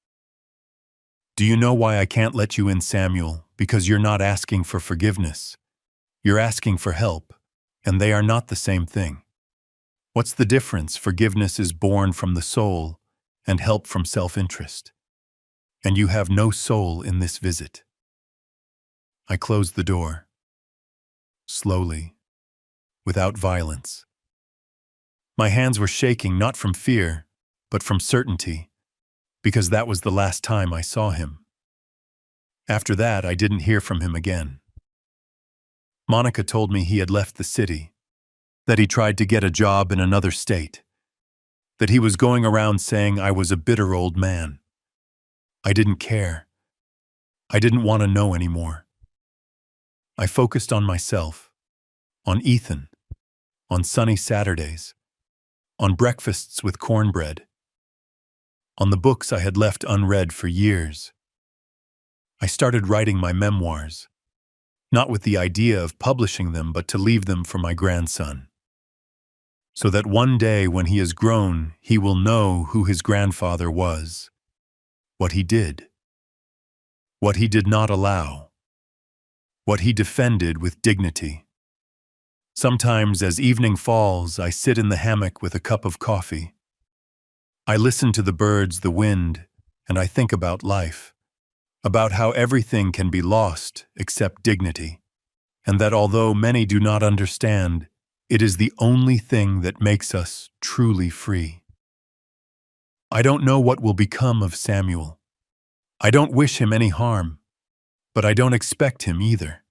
Do you know why I can't let you in, Samuel? Because you're not asking for forgiveness. You're asking for help, and they are not the same thing. What's the difference? Forgiveness is born from the soul, and help from self-interest. And you have no soul in this visit. I closed the door. Slowly, without violence. My hands were shaking not from fear, but from certainty, because that was the last time I saw him. After that, I didn't hear from him again. Monica told me he had left the city, that he tried to get a job in another state, that he was going around saying I was a bitter old man. I didn't care. I didn't want to know anymore. I focused on myself, on Ethan, on sunny Saturdays, on breakfasts with cornbread, on the books I had left unread for years. I started writing my memoirs, not with the idea of publishing them, but to leave them for my grandson, so that one day when he is grown, he will know who his grandfather was, what he did, what he did not allow, what he defended with dignity. Sometimes, as evening falls, I sit in the hammock with a cup of coffee. I listen to the birds, the wind, and I think about life, about how everything can be lost except dignity, and that although many do not understand, it is the only thing that makes us truly free. I don't know what will become of Samuel. I don't wish him any harm, but I don't expect him either.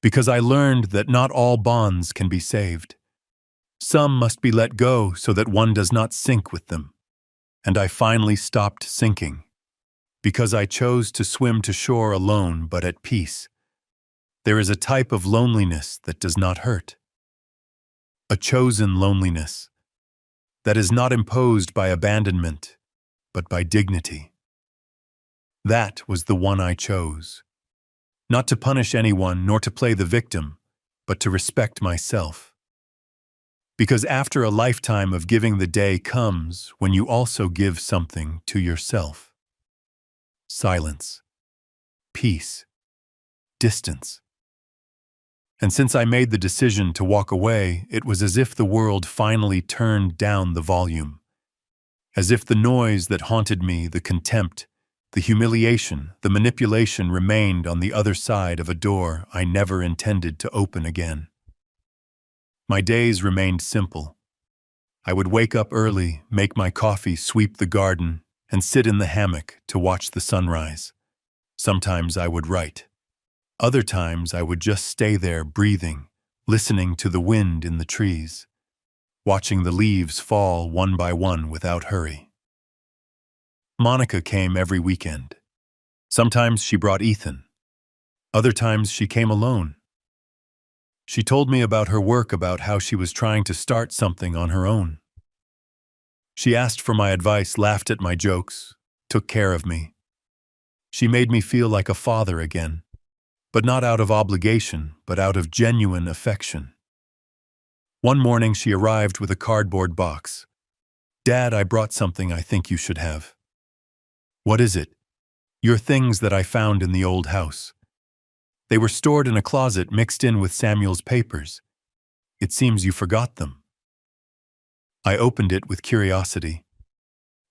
Because I learned that not all bonds can be saved. Some must be let go so that one does not sink with them. And I finally stopped sinking, because I chose to swim to shore alone but at peace. There is a type of loneliness that does not hurt. A chosen loneliness that is not imposed by abandonment, but by dignity. That was the one I chose. Not to punish anyone nor to play the victim, but to respect myself. Because after a lifetime of giving, the day comes when you also give something to yourself. Silence, peace, distance. And since I made the decision to walk away, it was as if the world finally turned down the volume. As if the noise that haunted me, the contempt, the humiliation, the manipulation remained on the other side of a door I never intended to open again. My days remained simple. I would wake up early, make my coffee, sweep the garden, and sit in the hammock to watch the sunrise. Sometimes I would write. Other times I would just stay there breathing, listening to the wind in the trees, watching the leaves fall one by one without hurry. Monica came every weekend. Sometimes she brought Ethan. Other times she came alone. She told me about her work, about how she was trying to start something on her own. She asked for my advice, laughed at my jokes, took care of me. She made me feel like a father again, but not out of obligation, but out of genuine affection. One morning she arrived with a cardboard box. "Dad, I brought something I think you should have." "What is it?" "Your things that I found in the old house. They were stored in a closet mixed in with Samuel's papers. It seems you forgot them." I opened it with curiosity.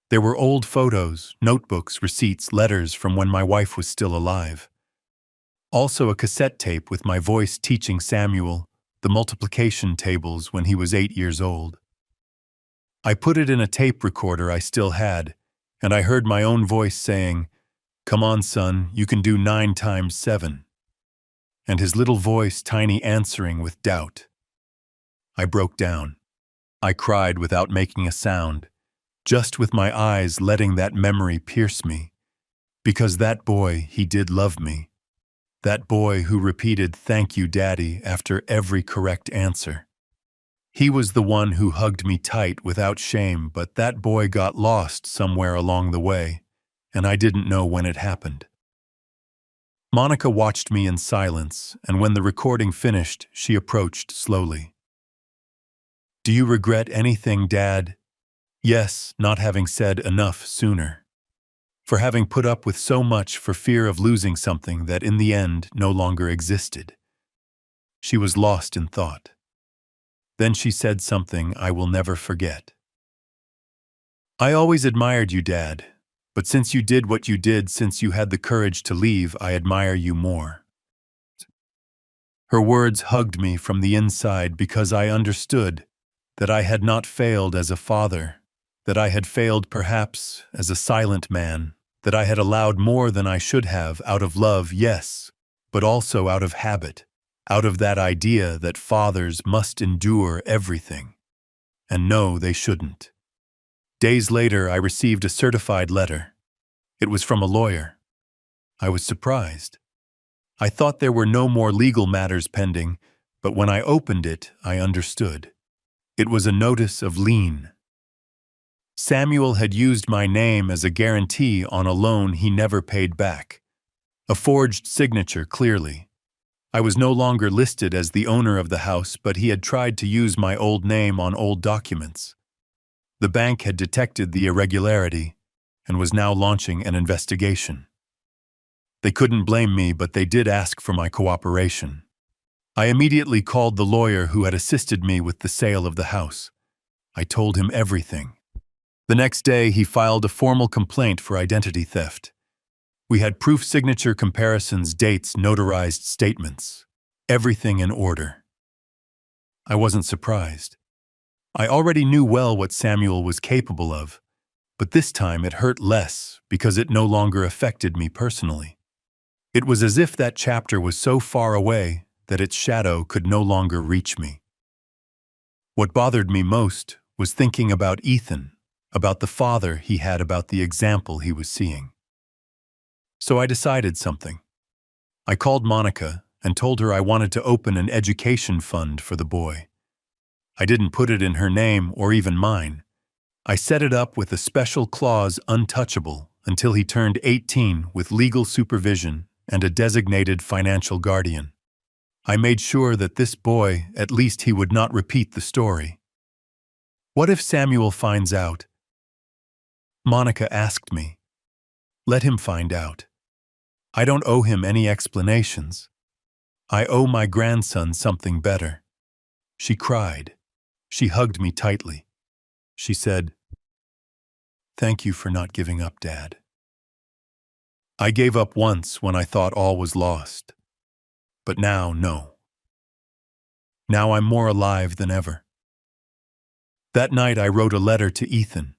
There were old photos, notebooks, receipts, letters from when my wife was still alive. Also a cassette tape with my voice teaching Samuel the multiplication tables when he was 8 years old. I put it in a tape recorder I still had, and I heard my own voice saying, "Come on, son, you can do 9 times 7. And his little voice tiny answering with doubt. I broke down. I cried without making a sound, just with my eyes letting that memory pierce me. Because that boy, he did love me. That boy who repeated, "Thank you, Daddy," after every correct answer. He was the one who hugged me tight without shame, but that boy got lost somewhere along the way, and I didn't know when it happened. Monica watched me in silence, and when the recording finished, she approached slowly. "Do you regret anything, Dad?" "Yes, not having said enough sooner. For having put up with so much for fear of losing something that in the end no longer existed." She was lost in thought. Then she said something I will never forget. "I always admired you, Dad, but since you did what you did, since you had the courage to leave, I admire you more." Her words hugged me from the inside because I understood that I had not failed as a father, that I had failed perhaps as a silent man, that I had allowed more than I should have out of love, yes, but also out of habit, out of that idea that fathers must endure everything. And no, they shouldn't. Days later, I received a certified letter. It was from a lawyer. I was surprised. I thought there were no more legal matters pending, but when I opened it, I understood. It was a notice of lien. Samuel had used my name as a guarantee on a loan he never paid back. A forged signature, clearly. I was no longer listed as the owner of the house, but he had tried to use my old name on old documents. The bank had detected the irregularity and was now launching an investigation. They couldn't blame me, but they did ask for my cooperation. I immediately called the lawyer who had assisted me with the sale of the house. I told him everything. The next day, he filed a formal complaint for identity theft. We had proof signature comparisons, dates, notarized statements. Everything in order. I wasn't surprised. I already knew well what Samuel was capable of, but this time it hurt less because it no longer affected me personally. It was as if that chapter was so far away that its shadow could no longer reach me. What bothered me most was thinking about Ethan, about the father he had, about the example he was seeing. So I decided something. I called Monica and told her I wanted to open an education fund for the boy. I didn't put it in her name or even mine. I set it up with a special clause untouchable until he turned 18 with legal supervision and a designated financial guardian. I made sure that this boy, at least he would not repeat the story. What if Samuel finds out? Monica asked me. Let him find out. I don't owe him any explanations. I owe my grandson something better. She cried. She hugged me tightly. She said, "Thank you for not giving up, Dad." I gave up once when I thought all was lost. But now, no. Now I'm more alive than ever. That night I wrote a letter to Ethan.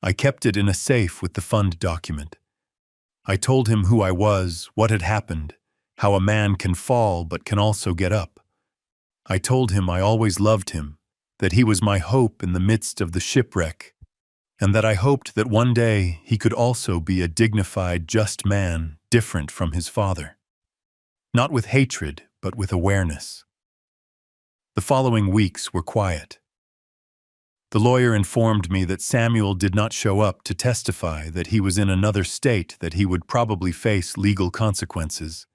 I kept it in a safe with the fund document. I told him who I was, what had happened, how a man can fall but can also get up. I told him I always loved him, that he was my hope in the midst of the shipwreck, and that I hoped that one day he could also be a dignified, just man, different from his father. Not with hatred, but with awareness. The following weeks were quiet. The lawyer informed me that Samuel did not show up to testify, that he was in another state, that he would probably face legal consequences.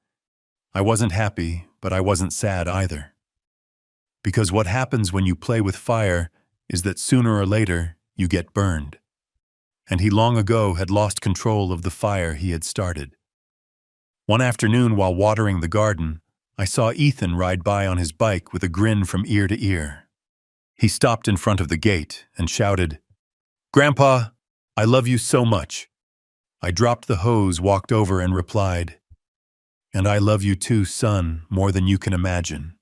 I wasn't happy, but I wasn't sad either. Because what happens when you play with fire is that sooner or later you get burned. And he long ago had lost control of the fire he had started. One afternoon while watering the garden, I saw Ethan ride by on his bike with a grin from ear to ear. He stopped in front of the gate and shouted, "Grandpa, I love you so much." I dropped the hose, walked over and replied, "And I love you too, son, more than you can imagine."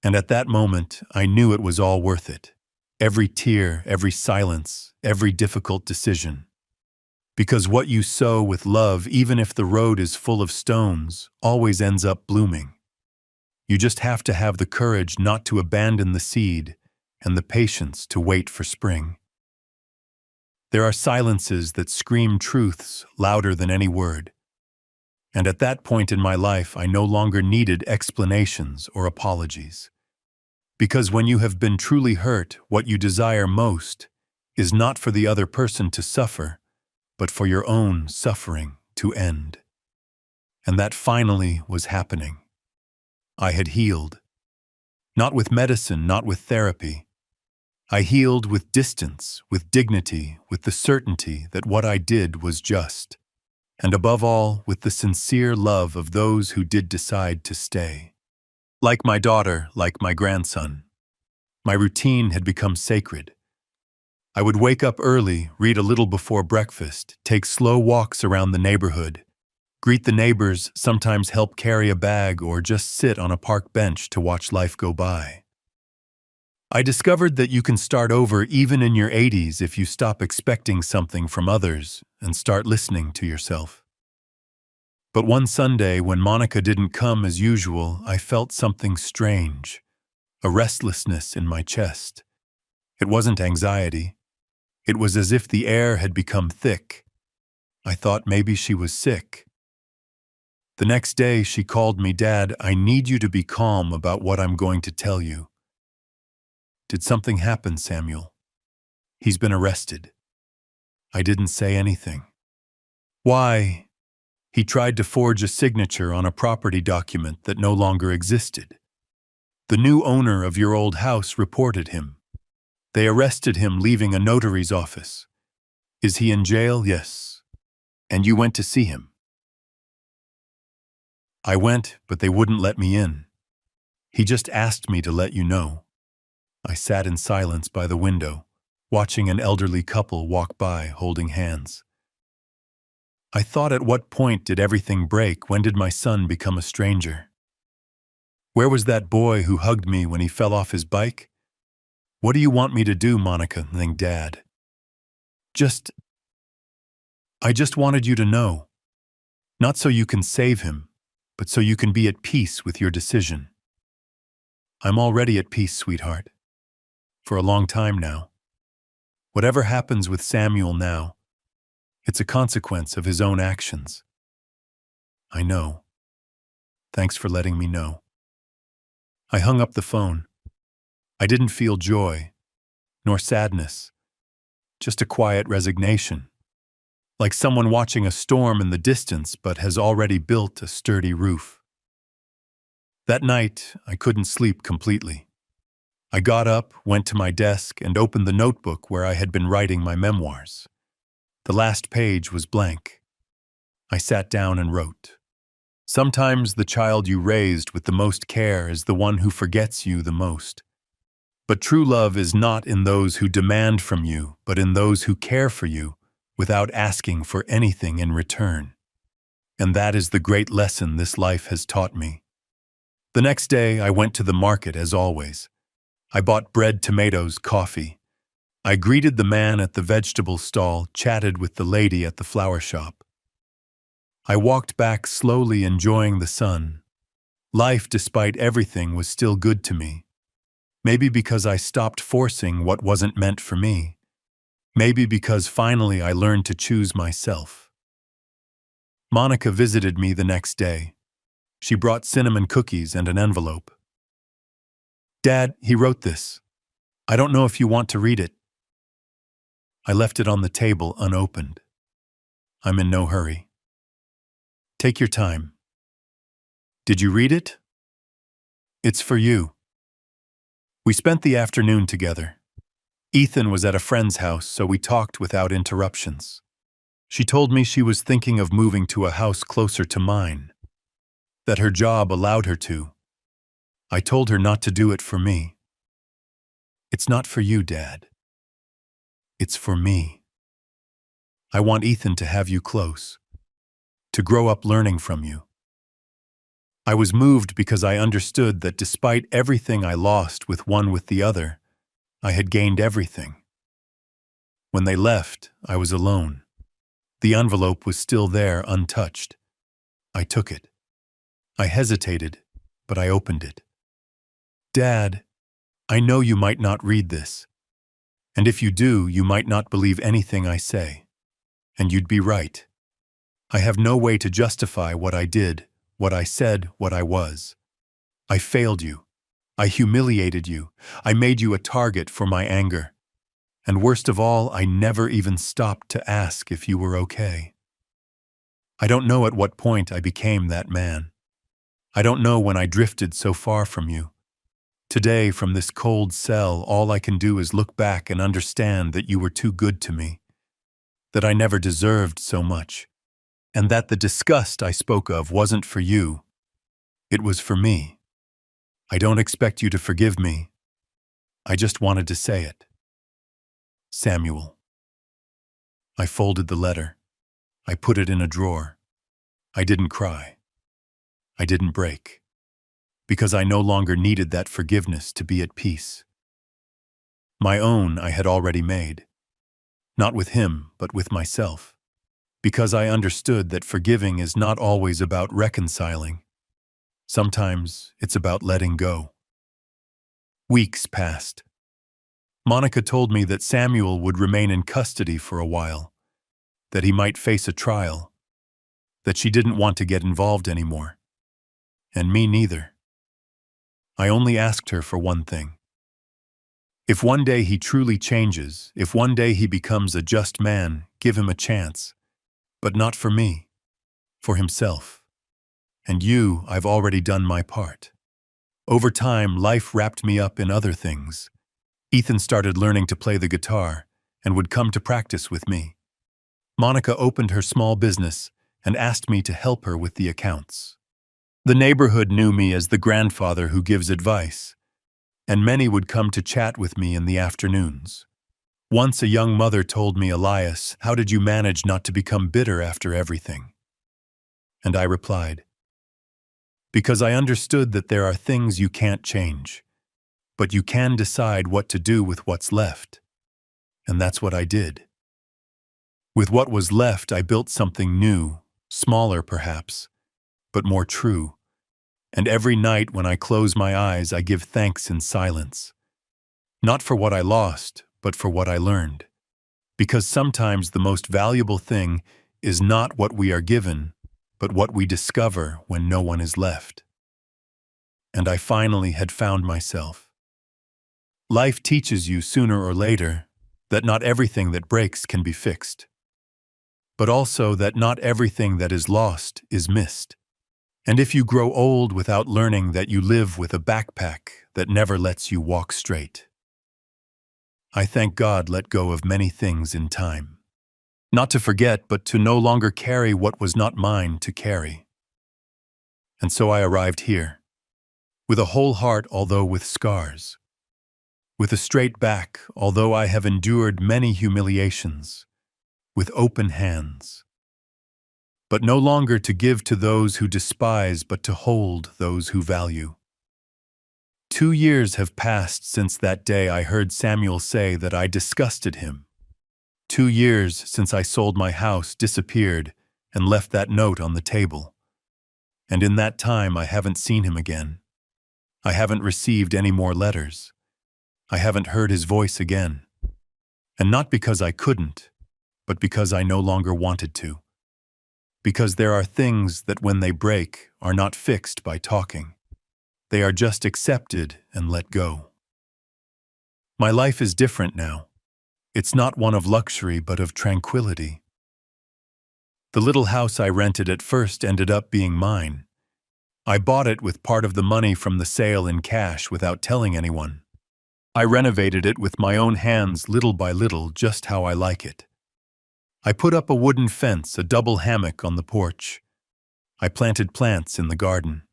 And at that moment, I knew it was all worth it. Every tear, every silence, every difficult decision. Because what you sow with love, even if the road is full of stones, always ends up blooming. You just have to have the courage not to abandon the seed and the patience to wait for spring. There are silences that scream truths louder than any word. And at that point in my life, I no longer needed explanations or apologies. Because when you have been truly hurt, what you desire most is not for the other person to suffer, but for your own suffering to end. And that finally was happening. I had healed. Not with medicine, not with therapy. I healed with distance, with dignity, with the certainty that what I did was just. And above all, with the sincere love of those who did decide to stay. Like my daughter, like my grandson. My routine had become sacred. I would wake up early, read a little before breakfast, take slow walks around the neighborhood, greet the neighbors, sometimes help carry a bag, or just sit on a park bench to watch life go by. I discovered that you can start over even in your 80s if you stop expecting something from others and start listening to yourself. But one Sunday, when Monica didn't come as usual, I felt something strange, a restlessness in my chest. It wasn't anxiety. It was as if the air had become thick. I thought maybe she was sick. The next day, she called me, "Dad, I need you to be calm about what I'm going to tell you." "Did something happen, Samuel?" "He's been arrested." I didn't say anything. "Why?" "He tried to forge a signature on a property document that no longer existed. The new owner of your old house reported him. They arrested him leaving a notary's office." "Is he in jail?" "Yes." "And you went to see him?" "I went, but they wouldn't let me in." He just asked me to let you know. I sat in silence by the window, watching an elderly couple walk by holding hands. I thought, at what point did everything break? When did my son become a stranger? Where was that boy who hugged me when he fell off his bike? What do you want me to do, Monica? Dad. I just wanted you to know. Not so you can save him, but so you can be at peace with your decision. I'm already at peace, sweetheart. For a long time now. Whatever happens with Samuel now, it's a consequence of his own actions. I know. Thanks for letting me know. I hung up the phone. I didn't feel joy, nor sadness, just a quiet resignation, like someone watching a storm in the distance but has already built a sturdy roof. That night, I couldn't sleep completely. I got up, went to my desk, and opened the notebook where I had been writing my memoirs. The last page was blank. I sat down and wrote. Sometimes the child you raised with the most care is the one who forgets you the most. But true love is not in those who demand from you, but in those who care for you without asking for anything in return. And that is the great lesson this life has taught me. The next day, I went to the market as always. I bought bread, tomatoes, coffee. I greeted the man at the vegetable stall, chatted with the lady at the flower shop. I walked back slowly, enjoying the sun. Life, despite everything, was still good to me. Maybe because I stopped forcing what wasn't meant for me. Maybe because finally I learned to choose myself. Monica visited me the next day. She brought cinnamon cookies and an envelope. Dad, he wrote this. I don't know if you want to read it. I left it on the table unopened. I'm in no hurry. Take your time. Did you read it? It's for you. We spent the afternoon together. Ethan was at a friend's house, so we talked without interruptions. She told me she was thinking of moving to a house closer to mine, that her job allowed her to. I told her not to do it for me. It's not for you, Dad. It's for me. I want Ethan to have you close, to grow up learning from you. I was moved because I understood that despite everything I lost with the other, I had gained everything. When they left, I was alone. The envelope was still there, untouched. I took it. I hesitated, but I opened it. Dad, I know you might not read this. And if you do, you might not believe anything I say. And you'd be right. I have no way to justify what I did, what I said, what I was. I failed you. I humiliated you. I made you a target for my anger. And worst of all, I never even stopped to ask if you were okay. I don't know at what point I became that man. I don't know when I drifted so far from you. Today, from this cold cell, all I can do is look back and understand that you were too good to me, that I never deserved so much, and that the disgust I spoke of wasn't for you. It was for me. I don't expect you to forgive me. I just wanted to say it. Samuel. I folded the letter. I put it in a drawer. I didn't cry. I didn't break. Because I no longer needed that forgiveness to be at peace. My own I had already made. Not with him, but with myself. Because I understood that forgiving is not always about reconciling. Sometimes it's about letting go. Weeks passed. Monica told me that Samuel would remain in custody for a while, that he might face a trial, that she didn't want to get involved anymore. And me neither. I only asked her for one thing. If one day he truly changes, if one day he becomes a just man, give him a chance. But not for me, for himself. And you, I've already done my part. Over time, life wrapped me up in other things. Ethan started learning to play the guitar and would come to practice with me. Monica opened her small business and asked me to help her with the accounts. The neighborhood knew me as the grandfather who gives advice, and many would come to chat with me in the afternoons. Once a young mother told me, "Elias, how did you manage not to become bitter after everything?" And I replied, "Because I understood that there are things you can't change, but you can decide what to do with what's left." And that's what I did. With what was left, I built something new, smaller perhaps, but more true. And every night when I close my eyes, I give thanks in silence. Not for what I lost, but for what I learned. Because sometimes the most valuable thing is not what we are given, but what we discover when no one is left. And I finally had found myself. Life teaches you sooner or later that not everything that breaks can be fixed, but also that not everything that is lost is missed. And if you grow old without learning that you live with a backpack that never lets you walk straight. I thank God let go of many things in time. Not to forget, but to no longer carry what was not mine to carry. And so I arrived here, with a whole heart although with scars, with a straight back although I have endured many humiliations, with open hands. But no longer to give to those who despise, but to hold those who value. 2 years have passed since that day I heard Samuel say that I disgusted him. 2 years since I sold my house, disappeared, and left that note on the table. And in that time I haven't seen him again. I haven't received any more letters. I haven't heard his voice again. And not because I couldn't, but because I no longer wanted to. Because there are things that when they break are not fixed by talking. They are just accepted and let go. My life is different now. It's not one of luxury but of tranquility. The little house I rented at first ended up being mine. I bought it with part of the money from the sale in cash without telling anyone. I renovated it with my own hands little by little, just how I like it. I put up a wooden fence, a double hammock on the porch. I planted plants in the garden.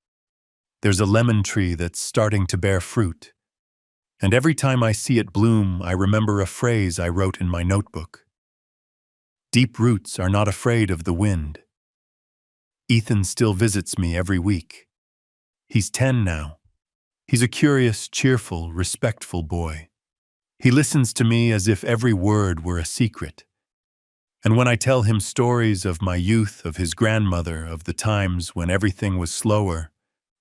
There's a lemon tree that's starting to bear fruit. And every time I see it bloom, I remember a phrase I wrote in my notebook. Deep roots are not afraid of the wind. Ethan still visits me every week. He's 10 now. He's a curious, cheerful, respectful boy. He listens to me as if every word were a secret. And when I tell him stories of my youth, of his grandmother, of the times when everything was slower,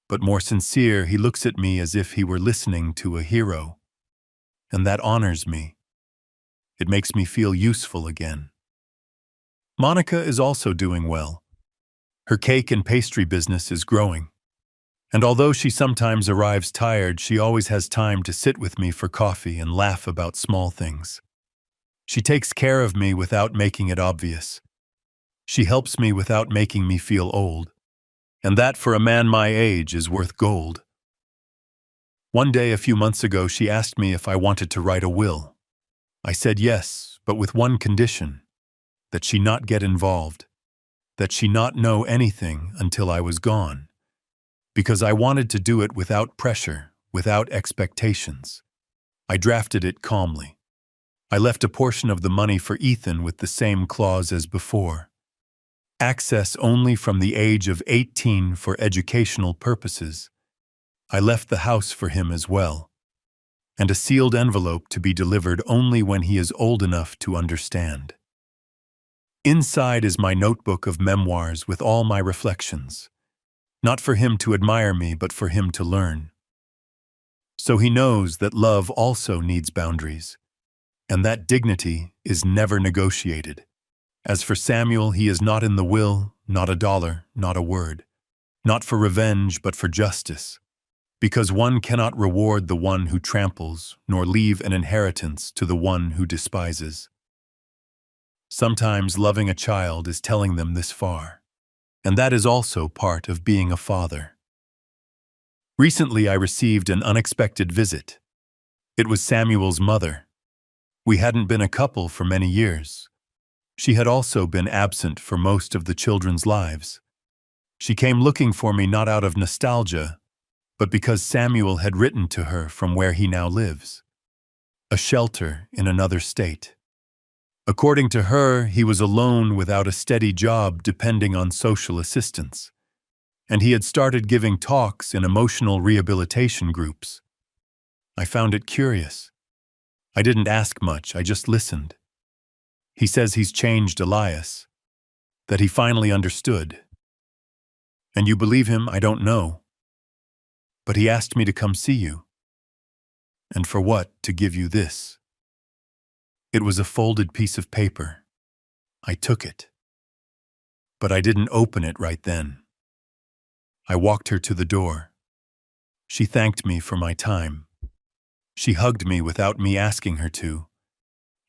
but more sincere, he looks at me as if he were listening to a hero. And that honors me. It makes me feel useful again. Monica is also doing well. Her cake and pastry business is growing. And although she sometimes arrives tired, she always has time to sit with me for coffee and laugh about small things. She takes care of me without making it obvious. She helps me without making me feel old. And that, for a man my age, is worth gold. One day a few months ago, she asked me if I wanted to write a will. I said yes, but with one condition, that she not get involved, that she not know anything until I was gone, because I wanted to do it without pressure, without expectations. I drafted it calmly. I left a portion of the money for Ethan with the same clause as before. Access only from the age of 18 for educational purposes. I left the house for him as well, and a sealed envelope to be delivered only when he is old enough to understand. Inside is my notebook of memoirs with all my reflections, not for him to admire me, but for him to learn. So he knows that love also needs boundaries, and that dignity is never negotiated. As for Samuel, he is not in the will, not a dollar, not a word. Not for revenge, but for justice. Because one cannot reward the one who tramples, nor leave an inheritance to the one who despises. Sometimes loving a child is telling them this far, and that is also part of being a father. Recently I received an unexpected visit. It was Samuel's mother. We hadn't been a couple for many years. She had also been absent for most of the children's lives. She came looking for me not out of nostalgia, but because Samuel had written to her from where he now lives, a shelter in another state. According to her, he was alone without a steady job depending on social assistance, and he had started giving talks in emotional rehabilitation groups. I found it curious. I didn't ask much, I just listened. He says he's changed Elias, that he finally understood. And you believe him, I don't know. But he asked me to come see you. And for what? To give you this. It was a folded piece of paper. I took it. But I didn't open it right then. I walked her to the door. She thanked me for my time. She hugged me without me asking her to,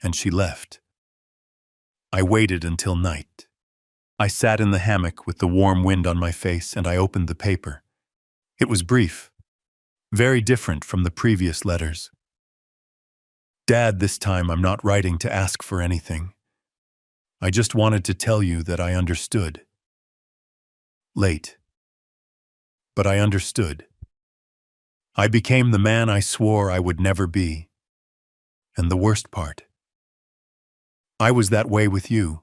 and she left. I waited until night. I sat in the hammock with the warm wind on my face and I opened the paper. It was brief, very different from the previous letters. Dad, this time I'm not writing to ask for anything. I just wanted to tell you that I understood. Late. But I understood. I became the man I swore I would never be. And the worst part, I was that way with you.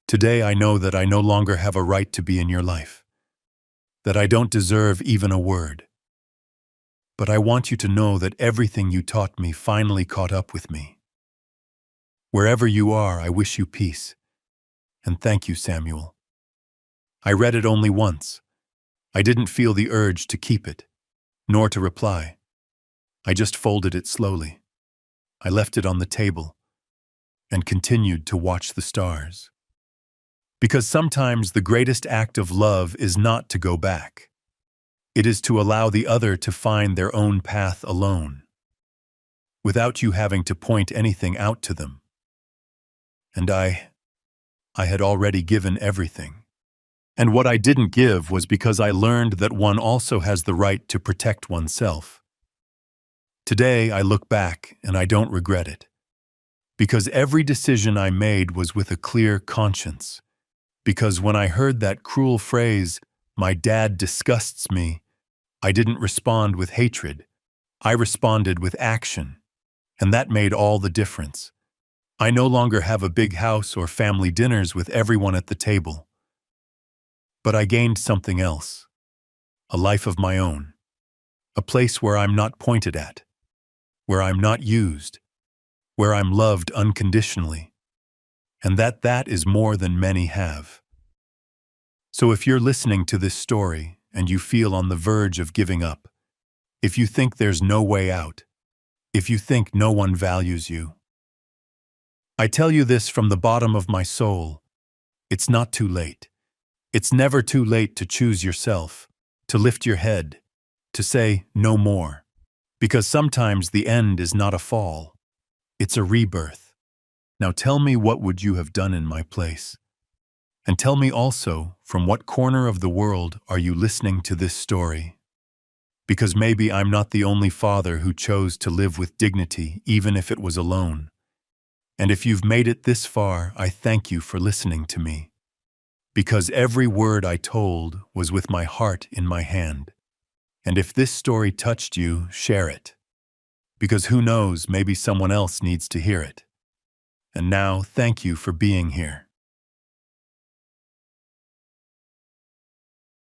Today I know that I no longer have a right to be in your life, that I don't deserve even a word. But I want you to know that everything you taught me finally caught up with me. Wherever you are, I wish you peace. And thank you, Samuel. I read it only once. I didn't feel the urge to keep it, nor to reply. I just folded it slowly. I left it on the table and continued to watch the stars. Because sometimes the greatest act of love is not to go back. It is to allow the other to find their own path alone, without you having to point anything out to them. And I had already given everything. And what I didn't give was because I learned that one also has the right to protect oneself. Today I look back and I don't regret it, because every decision I made was with a clear conscience. Because when I heard that cruel phrase, "My dad disgusts me," I didn't respond with hatred. I responded with action. And that made all the difference. I no longer have a big house or family dinners with everyone at the table. But I gained something else. A life of my own. A place where I'm not pointed at. Where I'm not used. Where I'm loved unconditionally. And that is more than many have. So if you're listening to this story and you feel on the verge of giving up, if you think there's no way out, if you think no one values you, I tell you this from the bottom of my soul, it's not too late. It's never too late to choose yourself, to lift your head, to say no more. Because sometimes the end is not a fall, it's a rebirth. Now tell me, what would you have done in my place? And tell me also, from what corner of the world are you listening to this story? Because maybe I'm not the only father who chose to live with dignity, even if it was alone. And if you've made it this far, I thank you for listening to me. Because every word I told was with my heart in my hand. And if this story touched you, share it. Because who knows, maybe someone else needs to hear it. And now, thank you for being here.